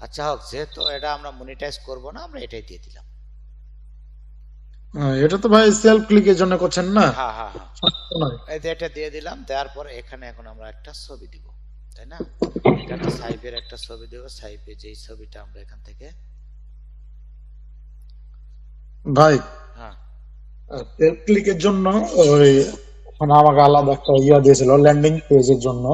আচ্ছা হোক, যেহেতু এটা আমরা মনিটাইজ করব না, আমরা এটাই দিয়ে দিলাম। এটা তো ভাই সেলফ ক্লিকের জন্য করছেন না? হ্যাঁ হ্যাঁ হ্যাঁ, সমস্যা নয়। এই যে এটা দিয়ে দিলাম, দেওয়ার পরে এখানে এখন আমরা একটা ছবি দিব, তাই না? এখানে সাইপের একটা ছবি দেব, সাইপে যেই ছবিটা আমরা এখান থেকে, ভাই হ্যাঁ সেলফ ক্লিকের জন্য ওই মানে আমাকে আলাদা একটা ইয়া দিয়েছিল ল্যান্ডিং পেজের জন্য।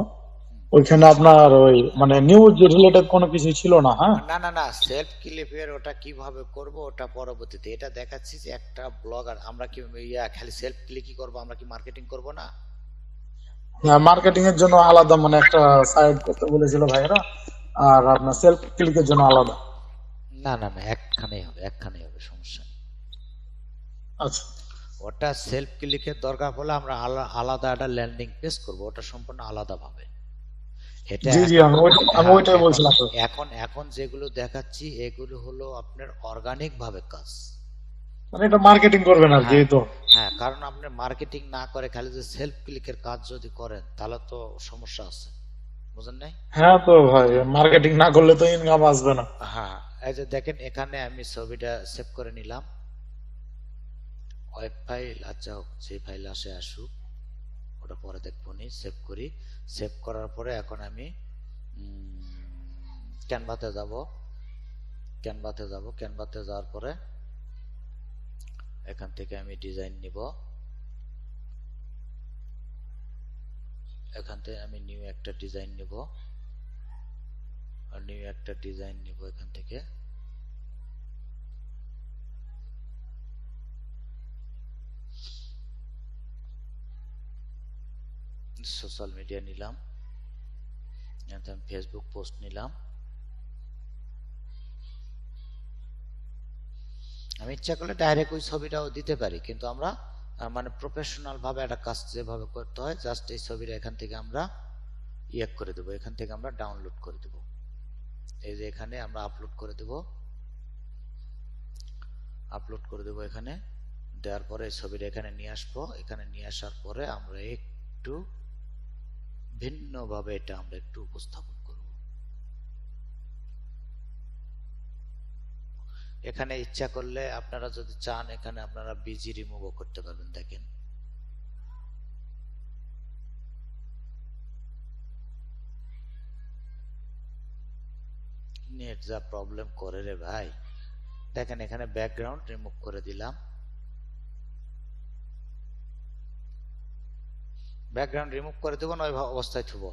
ওইখানে আপনার ওই মানে নিউজ রিলেটেড কোনো কিছু ছিল না। হ্যাঁ, না না না, সেলফ ক্লিপের ওটা কিভাবে করব ওটা পরবর্তীতে। এটা দেখাচ্ছি যে একটা ব্লগার, আমরা কি খালি সেলফ ক্লিকই করব, আমরা কি মার্কেটিং করব না? মার্কেটিং এর জন্য আলাদা মানে একটা সাইট করতে বলেছিল ভাইরা, আর আপনার সেলফ ক্লিকের জন্য আলাদা। না না না, একখানেই হবে, একখানেই হবে, সমস্যা নেই। আচ্ছা, ওটা সেলফ ক্লিকের দরকার পড়লে আমরা আলাদা একটা ল্যান্ডিং পেজ করব, ওটা সম্পূর্ণ আলাদা ভাবে। এটা জি জি, আমি হ্যাঁ, ওইটাই বলছিলাম। এখন এখন যেগুলো দেখাচ্ছি এগুলো হলো আপনার অর্গানিক ভাবে কাজ। মানে এটা মার্কেটিং করবেন আর হ্যাঁ যেহেতু। হ্যাঁ, কারণ আপনি মার্কেটিং না করে খালি যে সেলফ ক্লিকের কাজ যদি করেন তাহলে তো সমস্যা আছে, বুঝেন নাই? হ্যাঁ তো ভাই, মার্কেটিং না করলে তো ইনকাম আসবে না। হ্যাঁ, এই যে দেখেন, এখানে আমি ছবিটা সেভ করে নিলাম, ওয়েব ফাইল। আচ্ছা হোক, যে ফাইল আসে আসুক, ওটা পরে দেখবো নি, সেভ করি। সেভ করার পরে এখন আমি ক্যানভাতে যাব, ক্যানভাতে যাব, ক্যানভাতে যাওয়ার পরে এখান থেকে আমি ডিজাইন নিব, এখান থেকে আমি নিউ একটা ডিজাইন নিব, আর নিউ একটা ডিজাইন নিব এখান থেকে। সোশ্যাল মিডিয়া নিলাম, আমি ফেসবুক পোস্ট নিলাম। আমি ইচ্ছা করলে ডাইরেক্ট ওই ছবিটাও দিতে পারি, কিন্তু আমরা মানে প্রফেশনাল ভাবে একটা কাজ যেভাবে করতে হয়, জাস্ট এই ছবিটা এখান থেকে আমরা ইয়ে করে দেবো, এখান থেকে আমরা ডাউনলোড করে দেবো। এই যে এখানে আমরা আপলোড করে দেব, আপলোড করে দেবো এখানে। দেওয়ার পরে এই ছবিটা এখানে নিয়ে আসবো, এখানে নিয়ে আসার পরে আমরা একটু ভিন্নভাবে এটা আমরা একটু উপস্থাপন করব। এখানে ইচ্ছা করলে আপনারা যদি চান, এখানে আপনারা বিজি রিমুভও করতে পারবেন। দেখেন, নেট যা প্রবলেম করে রে ভাই। দেখেন, এখানে ব্যাকগ্রাউন্ড রিমুভ করে দিলাম, ব্যাকগ্রাউন্ড রিমুভ করে দেবো না ওই অবস্থায় থুবো?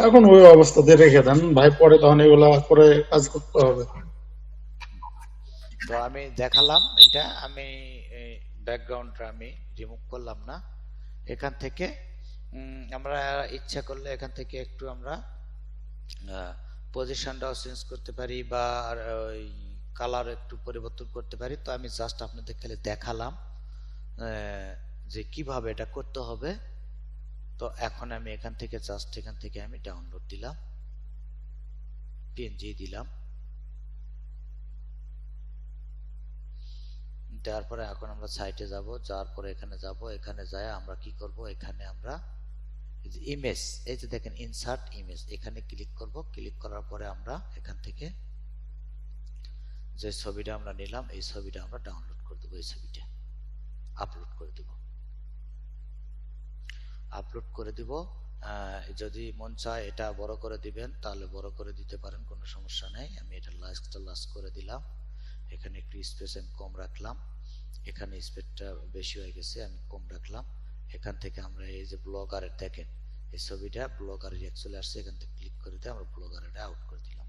এখন ওই অবস্থাতে রেখে দেন ভাই, পরে তখন এগুলা করে কাজ করতে হবে। তো আমি দেখালাম, এটা আমি ব্যাকগ্রাউন্ডটা আমি রিমুভ করলাম না। এখান থেকে আমরা ইচ্ছা করলে এখান থেকে একটু আমরা পজিশনটাও চেঞ্জ করতে পারি, বা ওই কালার একটু পরিবর্তন করতে পারি। তো আমি জাস্ট আপনাদের খালি দেখালাম যে কিভাবে এটা করতে হবে। তো এখন আমি এখান থেকে জাস্ট এখান থেকে আমি ডাউনলোড দিলাম, পিএনজি দিলাম, দেওয়ার পরে এখন আমরা সাইটে যাব, যাওয়ার পরে এখানে যাব, এখানে যায় আমরা কি করব, এখানে আমরা ইমেজ, এই যে দেখেন ইনসার্ট ইমেজ, এখানে ক্লিক করব। ক্লিক করার পরে আমরা এখান থেকে যে ছবিটা আমরা নিলাম এই ছবিটা আমরা ডাউনলোড করে দেবো, এই ছবিটা আপলোড করে দেব। আপলোড করে দিব। যদি মন চায় এটা বড় করে দিবেন তাহলে বড় করে দিতে পারেন, কোনো সমস্যা নেই। আমি এটা লাস্ট করে দিলাম। এখানে একটু স্পেস আমি কম রাখলাম, এখানে স্পেসটা বেশি হয়ে গেছে, আমি কম রাখলাম। এখান থেকে আমরা এই যে ব্লগারের দেখেন এই ছবিটা ব্লগারের চলে আসছে, এখান থেকে ক্লিক করে দিয়ে আমরা ব্লগারের আউট করে দিলাম।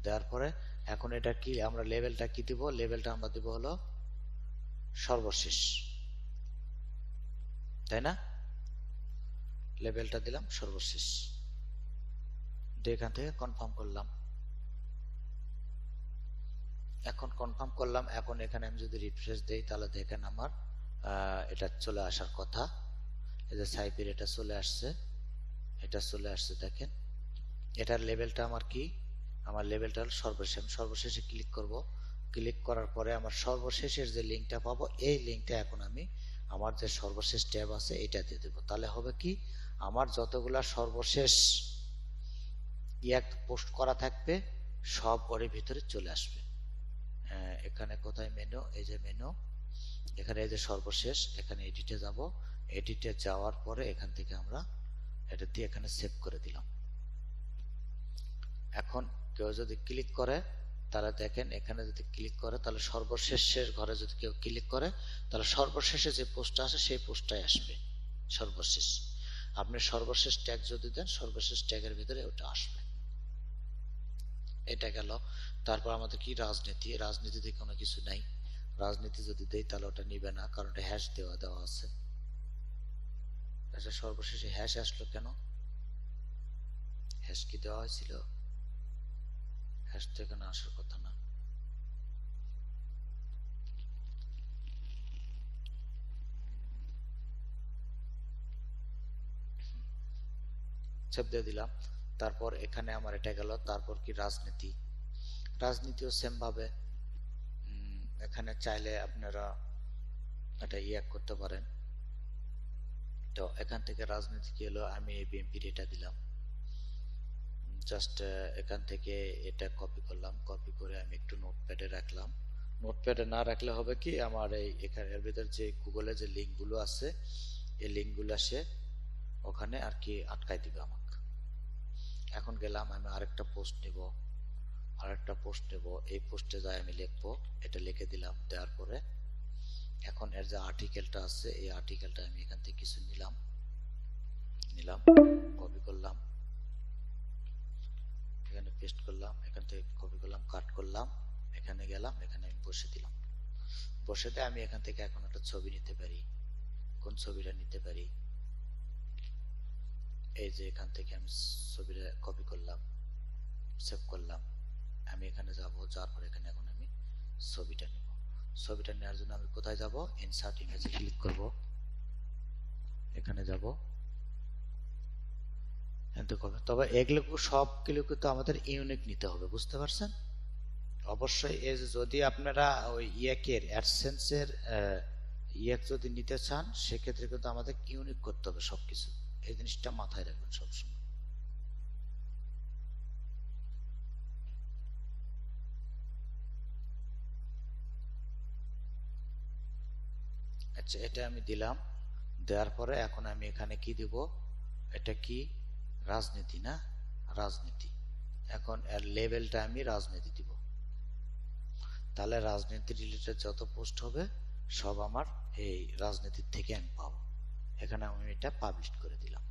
দেওয়ার পরে এখন এটা কি আমরা লেভেলটা কি দিব, লেভেলটা আমরা দিব হলো সর্বশেষ, তাই না? লেভেলটা দিলাম সর্বশেষ, এখান থেকে কনফার্ম করলাম। এখন কনফার্ম করলাম। এখন এখানে আমি যদি রিফ্রেশ দেই তাহলে দেখেন আমার এটা চলে আসার কথা, এই যে সাইপের এটা চলে আসছে, এটা চলে আসছে দেখেন। এটার লেভেলটা আমার কি, আমার লেভেলটা হল সর্বশেষ। আমি সর্বশেষে ক্লিক করব। ক্লিক করার পরে আমার সর্বশেষের যে লিঙ্কটা পাবো এই লিঙ্কটা এখন আমি আমার যে সর্বশেষ ট্যাব আছে এটা দিয়ে দেবো। তাহলে হবে কি, আমার যতগুলা সর্বশেষ পোস্ট করা থাকবে সব ওর ভিতরে চলে আসবে। এখানে কোথায় মেনু, এই যে মেনু, এখানে এই যে সর্বশেষ, এখানে এডিটে যাব। এডিটে যাওয়ার পরে এখান থেকে আমরা এটা দিয়ে এখানে সেভ করে দিলাম। এখন কেউ যদি ক্লিক করে তাহলে দেখেন এখানে যদি ক্লিক করে তাহলে সর্বশেষের ঘরে যদি কেউ ক্লিক করে তাহলে সর্বশেষে যে পোস্টটা আছে সেই পোস্টটাই আসবে সর্বশেষ। আপনি সর্বশেষ ট্যাগ যদি দেন সর্বশেষ ট্যাগের ভিতরে ওটা আসবে। এটা গেল। তারপর আমাদের কি রাজনীতি, রাজনীতিতে কোনো কিছু নাই। রাজনীতি যদি দেই তাহলে ওটা নিবে না, কারণ এটা হ্যাশ দেওয়া আছে। আচ্ছা, সর্বশেষে হ্যাশ আসলো কেন? হ্যাশ কি দেওয়া হয়েছিল? হ্যাশ তো এখানে আসার কথা না। সেভ দিয়ে দিলাম। তারপর এখানে আমার এটা গেল। তারপর কি রাজনীতি, রাজনীতিও সেম ভাবে এখানে চাইলে আপনারা এটা করতে পারেন। তো এখান থেকে রাজনীতি কি হলো, আমি এই বিএনপির এটা দিলাম। জাস্ট এখান থেকে এটা কপি করলাম, কপি করে আমি একটু নোটপ্যাডে রাখলাম। নোটপ্যাডে না রাখলে হবে কি, আমার এই এখানে এর ভিতর যে গুগলে যে লিঙ্কগুলো আছে এই লিঙ্কগুলো সে ওখানে আর কি আটকাই দিবে আমাকে। এখন গেলাম, আমি আরেকটা পোস্ট নেব, এই পোস্টে যাই আমি লিখবো, এটা লিখে দিলাম। দেওয়ার পরে এখন এর যে আর্টিকেলটা আছে এই আর্টিকেলটা আমি এখান থেকে কিছু নিলাম, কপি করলাম, এখানে পেস্ট করলাম, এখান থেকে কপি করলাম, কাট করলাম, এখানে গেলাম, এখানে আমি বসে দিলাম। বসেতে আমি এখান থেকে এখন একটা ছবি নিতে পারি। কোন ছবিটা নিতে পারি, এই যে এখান থেকে আমি ছবিটা কপি করলাম, সেভ করলাম। আমি এখানে যাব, যাওয়ার পর এখানে এখন আমি ছবিটা নিব। ছবিটা নেওয়ার জন্য আমি কোথায় যাব, ইনসার্ট ইমেজে ক্লিক করব, এখানে যাব। তবে এগুলো সবগুলো কিন্তু আমাদের ইউনিক নিতে হবে, বুঝতে পারছেন? অবশ্যই এই যদি আপনারা ওই ইয়েকের অ্যাডসেন্সের যদি নিতে চান সেক্ষেত্রে কিন্তু আমাদের ইউনিক করতে হবে সবকিছু। এই জিনিসটা মাথায় রাখবেন সবসময়। আচ্ছা, এটা আমি দিলাম। দেওয়ার পরে এখন আমি এখানে কি দিব, এটা কি রাজনীতি না, রাজনীতি। এখন এর লেভেলটা আমি রাজনীতি দিব। তাহলে রাজনীতি রিলেটেড যত পোস্ট হবে সব আমার এই রাজনীতির থেকে আমি পাবো। এখানে আমি এটা পাবলিশ করে দিলাম।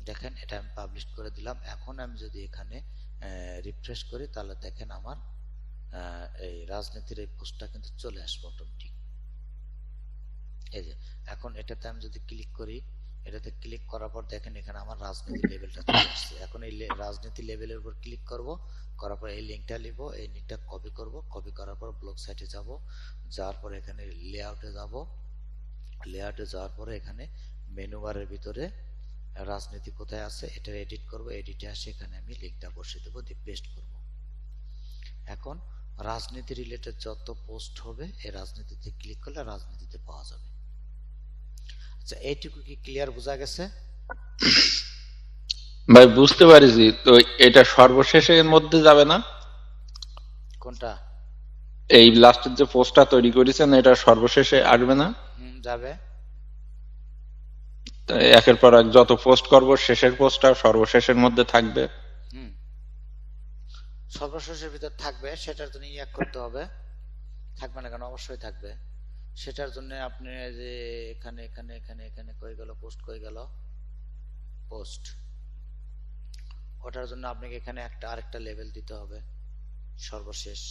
দেখেন এটা আমি পাবলিশ করে দিলাম। এখন আমি যদি এখানে রিফ্রেশ করি তাহলে দেখেন আমার এই রাজনীতির এই পোস্টটা কিন্তু চলে আসবে অটোমেটিক। এই যে এখন এটাতে আমি যদি ক্লিক করি, এটাতে ক্লিক করার পর দেখেন এখানে আমার রাজনীতি লেভেলটা চলে আসছে। এখন এই রাজনীতি লেভেলের উপর ক্লিক করব, করার পর এই লিঙ্কটা নিব, এই লিঙ্কটা কপি করব, কপি করার পর ব্লগ সাইটে যাব, যাওয়ার পর এখানে লেআউটে যাব, লেআউটে যাওয়ার পরে এখানে মেনু বারের ভিতরে রাজনীতি কোথায় আছে এটা এডিট করব, এডিটে আসে এখানে আমি লিঙ্কটা বসিয়ে দেবো, দিয়ে পেস্ট করব। এখন রাজনীতি রিলেটেড যত পোস্ট হবে এই রাজনীতিতে ক্লিক করলে রাজনীতিতে পাওয়া যাবে। আচ্ছা, এইটুকু কি ক্লিয়ার বোঝা গেছে? ভাই বুঝতে পারিছি, তো এটা সর্বশেষের মধ্যে যাবে না? কোনটা? এই লাস্টের যে পোস্টটা তৈরি করেছেন এটা সর্বশেষে আসবে না? যাবে। তো একের পর এক যত পোস্ট করব শেষের পোস্টটা সর্বশেষের মধ্যে থাকবে। হুম, সর্বশেষের ভিতর থাকবে, সেটার জন্য ইয়া করতে হবে। থাকবে না কেন? অবশ্যই থাকবে। সেটার জন্য আপনি এই যে এখানে এখানে এখানে এখানে কই গেল পোস্ট, কই গেল পোস্ট, ওটার জন্য আপনাকে এখানে একটা আরেকটা লেভেল দিতে হবে, সর্বশেষ।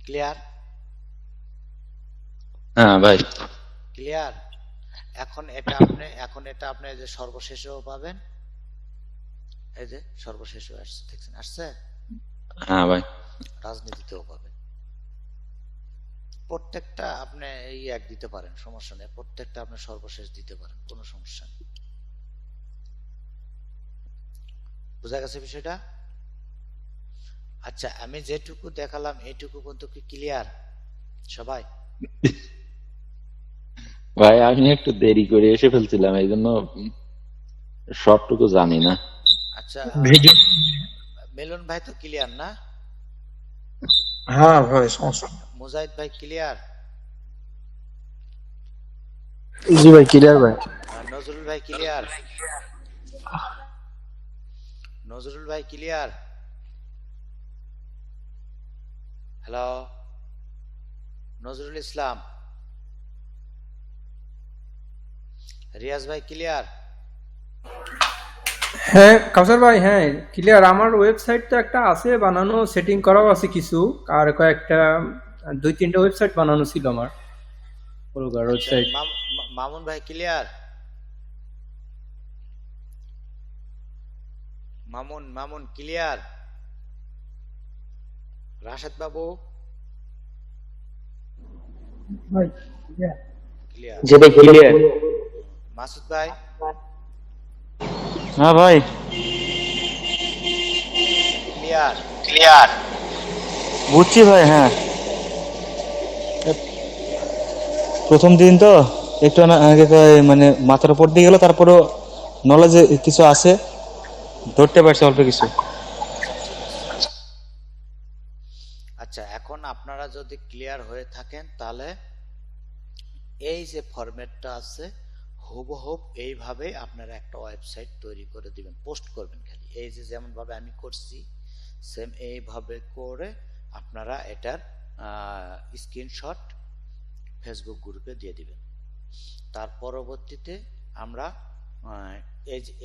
ক্লিয়ার? হ্যাঁ ভাই। ক্লিয়ার? এখন এটা আপনি এই যে সর্বশেষেও পাবেন, এই যে সর্বশেষেও আসছে, দেখছেন আসছে, হ্যাঁ ভাই। রাজনীতিতেও পাবেন। প্রত্যেকটা আপনি এই এক দিতে পারেন, সমস্যা নেই। প্রত্যেকটা আপনি সর্বশেষ দিতে পারেন, কোনো সমস্যা নেই। বোঝা গেছে বিষয়টা? আচ্ছা, আমি যেটুকু দেখালাম এইটুকু পর্যন্ত কি ক্লিয়ার সবাই? ভাই আমি একটু দেরি করে এসে ফেলছিলাম, এই জন্য সবটুকু জানি না। আচ্ছা, ভিডিও। মিলন ভাই তো ক্লিয়ার না? হ্যাঁ ভাই, সমস্যা নেই। মুজাহিদ ভাই ক্লিয়ার? জি ভাই, ক্লিয়ার ভাই। নজরুল ভাই ক্লিয়ার? নজরুল ভাই ক্লিয়ার? হ্যালো, নজরুল ইসলাম, রিয়াজ ভাই ক্লিয়ার? হ্যাঁ কাউসার ভাই, হ্যাঁ ক্লিয়ার। আমার ওয়েবসাইটটা একটা আছে বানানো, সেটিং করাও আছে কিছু, আর কয়েকটা 2-3টা ওয়েবসাইট বানানো ছিল আমার, ওয়েবসাইট। মামুন ভাই ক্লিয়ার? মামুন ক্লিয়ার? রাশেদ বাবু ক্লিয়ার? জি ভাই, ক্লিয়ার। মাসুদ ভাই হ্যাঁ ভাই, ক্লিয়ার? বুঝছি ভাই। হ্যাঁ, প্রথম দিন তো একটু আগে মানে মাথার উপর দিয়ে গেল, তারপরও নলেজে কিছু আছে, ধরতে পারছি অল্প কিছু। আচ্ছা, ঠিক আছে। আচ্ছা, এখন আপনারা যদি ক্লিয়ার হয়ে থাকেন তাহলে এই যে ফরম্যাটটা আছে হুবহুব এইভাবে আপনারা একটা ওয়েবসাইট তৈরি করে দিবেন, পোস্ট করবেন। খালি এই যে যেমন ভাবে আমি করছি সেম এইভাবে করে আপনারা এটার স্ক্রিনশট ফেসবুক গ্রুপে দিয়ে দিবেন। তার পরবর্তীতে আমরা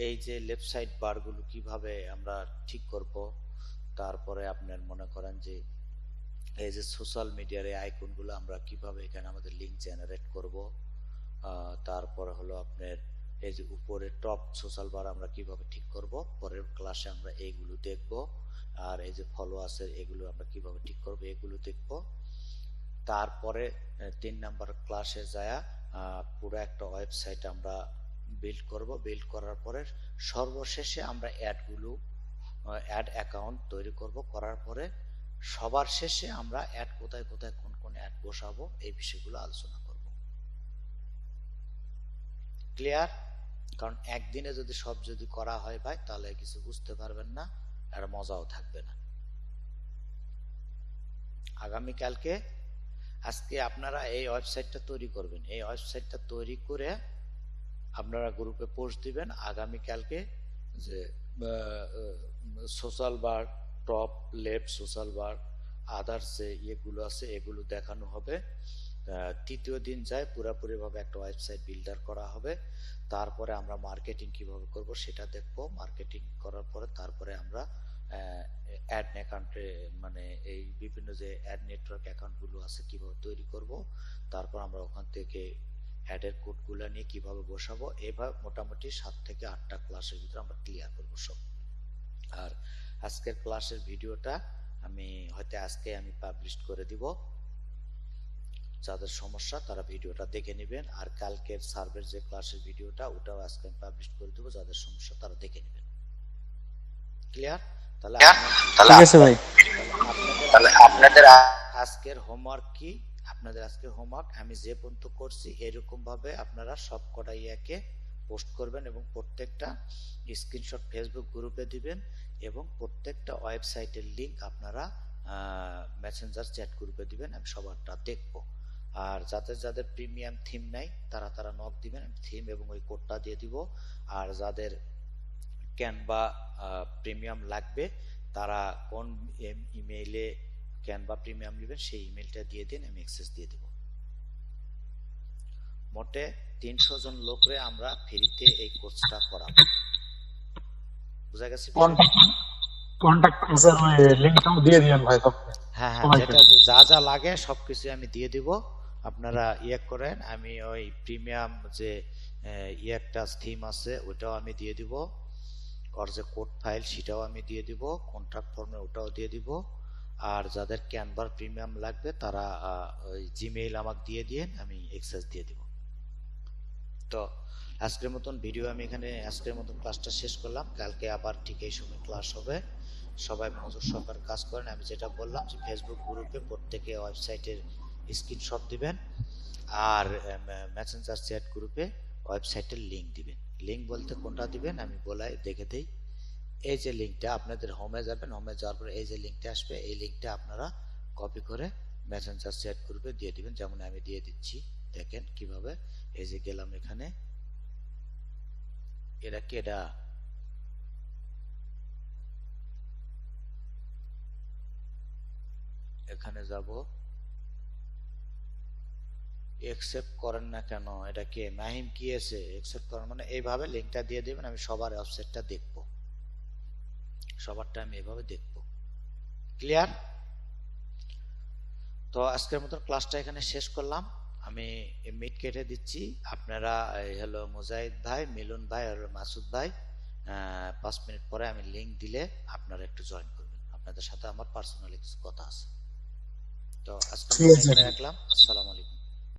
এই যে লেফট সাইড বারগুলো কিভাবে আমরা ঠিক করব, তারপরে আপনার মনে করেন যে এই যে সোশ্যাল মিডিয়ার এই আইকনগুলো আমরা কিভাবে এখানে আমাদের লিঙ্ক জেনারেট করব, তারপরে হলো আপনার এই যে উপরে টপ সোশ্যাল বার আমরা কিভাবে ঠিক করব, পরের ক্লাসে আমরা এইগুলো দেখব। আর এই যে ফলোয়ার্সের এগুলো আমরা কিভাবে ঠিক করব এগুলো দেখব। তারপরে 3 নাম্বার ক্লাসে যায় পুরো একটা ওয়েবসাইট আমরা বিল্ড করব। বিল্ড করার পরে সর্বশেষে আমরা অ্যাড অ্যাকাউন্ট তৈরি করব। করার পরে সবার শেষে আমরা অ্যাড কোথায় কোথায় কোন কোন অ্যাড বসাবো এই বিষয়গুলো আলোচনা করব। ক্লিয়ার? কারণ একদিনে যদি করা হয় ভাই তাহলে কিছু বুঝতে পারবেন না, আর মজাও থাকবে না। আগামীকালকে আজকে আপনারা এই ওয়েবসাইটটা তৈরি করবেন। এই ওয়েবসাইটটা তৈরি করে আপনারা গ্রুপে পোস্ট দিবেন। আগামীকালকে যে সোশ্যাল বার, টপ লেফট সোশ্যাল বার, আদার্স যে ইয়েগুলো আছে এগুলো দেখানো হবে। তৃতীয় দিন যায় পুরোপুরি ভাবে একটা ওয়েবসাইট বিল্ডার করা হবে। তারপরে আমরা মার্কেটিং কিভাবে করব সেটা দেখব। মার্কেটিং করার পরে তারপরে আমরা অ্যাড অ্যাকাউন্টে মানে এই বিভিন্ন যে অ্যাড নেটওয়ার্ক অ্যাকাউন্টগুলো আছে কিভাবে তৈরি করব, তারপর আমরা ওখান থেকে অ্যাডের কোডগুলো নিয়ে কিভাবে বসাবো। এভাবে মোটামুটি 7 থেকে 8টা ক্লাসের ভিতরে আমরা ক্লিয়ার করবো সব। আর আজকের ক্লাসের ভিডিওটা আমি হয়তো আজকে আমি পাবলিশ করে দিব। যাদের সমস্যা তারা ভিডিওটা দেখে নেবেন। আর কালকের সার্ভের যে ক্লাসের ভিডিওটা ওটাও আজকে আমি পাবলিশ করে দেবো, যাদের সমস্যা তারা দেখে নেবেন। ক্লিয়ার? তাহলে ঠিক আছে ভাই। আপনাদের আজকের হোমওয়ার্ক কি? আপনাদের আজকের হোমওয়ার্ক আমি যে পর্যন্ত করছি এরকম ভাবে আপনারা সব কটা ইয়াকে পোস্ট করবেন এবং প্রত্যেকটা স্ক্রিনশট ফেসবুক গ্রুপে দিবেন এবং প্রত্যেকটা ওয়েবসাইটের লিংক আপনারা মেসেঞ্জার চ্যাট গ্রুপে দিবেন, আমি সবারটা দেখবো। আর যাদের প্রিমিয়াম থিম নাই তারা নক দিবেন, আমি থিম এবং ওই কোডটা দিয়ে দিব। আর যাদের ক্যানভা প্রিমিয়াম লাগবে তারা কোন ইমেইলে ক্যানভা প্রিমিয়াম নেবেন সেই ইমেলটা দিয়ে দিন, আমি অ্যাক্সেস দিয়ে দেব। মোটে 300 জন লোকরে আমরা ফ্রিতে এই কোর্সটা করাবো। বুঝা গেছে? কন্টাক্ট আনসার লিংকটাও দিয়ে দিবেন ভাই সব। হ্যাঁ, যেটা যা লাগে সবকিছু আমি দিয়ে দিব, আপনারা ইয়ে করেন। আমি ওই প্রিমিয়াম যে একটা থিম আছে ওটাও আমি দিয়ে দিব, আর যে কোড ফাইল সেটাও আমি দিয়ে দিব, কন্ট্রাক্ট ফর্মে ওটাও দিয়ে দিব। আর যাদের ক্যানভার প্রিমিয়াম লাগবে তারা ওই জিমেইল আমাকে দিয়ে দিন, আমি অ্যাক্সেস দিয়ে দিব। তো আজকের মতন ভিডিও আমি এখানে আজকের মতন ক্লাসটা শেষ করলাম। কালকে আবার ঠিক এই সময় ক্লাস হবে, সবাই মনোযোগ সহকারে কাজ করেন। আমি যেটা বললাম যে ফেসবুক গ্রুপে প্রত্যেকে ওয়েবসাইটের স্ক্রিনশট দিবেন আর মেসেঞ্জার চ্যাট গ্রুপে ওয়েবসাইটের লিংক দিবেন। লিংক বলতে কোনটা দিবেন আমি বলাই দেখে দেই। এই যে লিংকটা আপনাদের হোমে যাবেন, হোমে যাওয়ার পরে এই যে লিংকটা আসবে, এই লিংকটা আপনারা কপি করে মেসেঞ্জার চ্যাট গ্রুপে দিয়ে দিবেন, যেমন আমি দিয়ে দিচ্ছি। দেখেন কিভাবে, এই যে গেলাম এখানে, এটা কি, এটা এখানে যাব, একসেপ্ট করেন না কেন, এটা কে মাহিম কি আছে একসেপ্ট করেন, মানে এইভাবে লিংকটা দিয়ে দিবেন। আমি সবার ওয়েবসাইটটা দেখবো, সবারটা আমি এভাবে দেখবো। ক্লিয়ার? তো আজকের মতো ক্লাসটা এখানে শেষ করলাম, আমি মিট কেটে দিচ্ছি। আপনারা হলো মুজাহিদ ভাই, মিলন ভাই আর মাসুদ ভাই 5 মিনিট পরে আমি লিংক দিলে আপনারা একটু জয়েন করবেন, আপনাদের সাথে আমার পার্সোনালি কিছু কথা আছে। তো আজকে এখানে রাখলাম। আসসালামু আলাইকুম।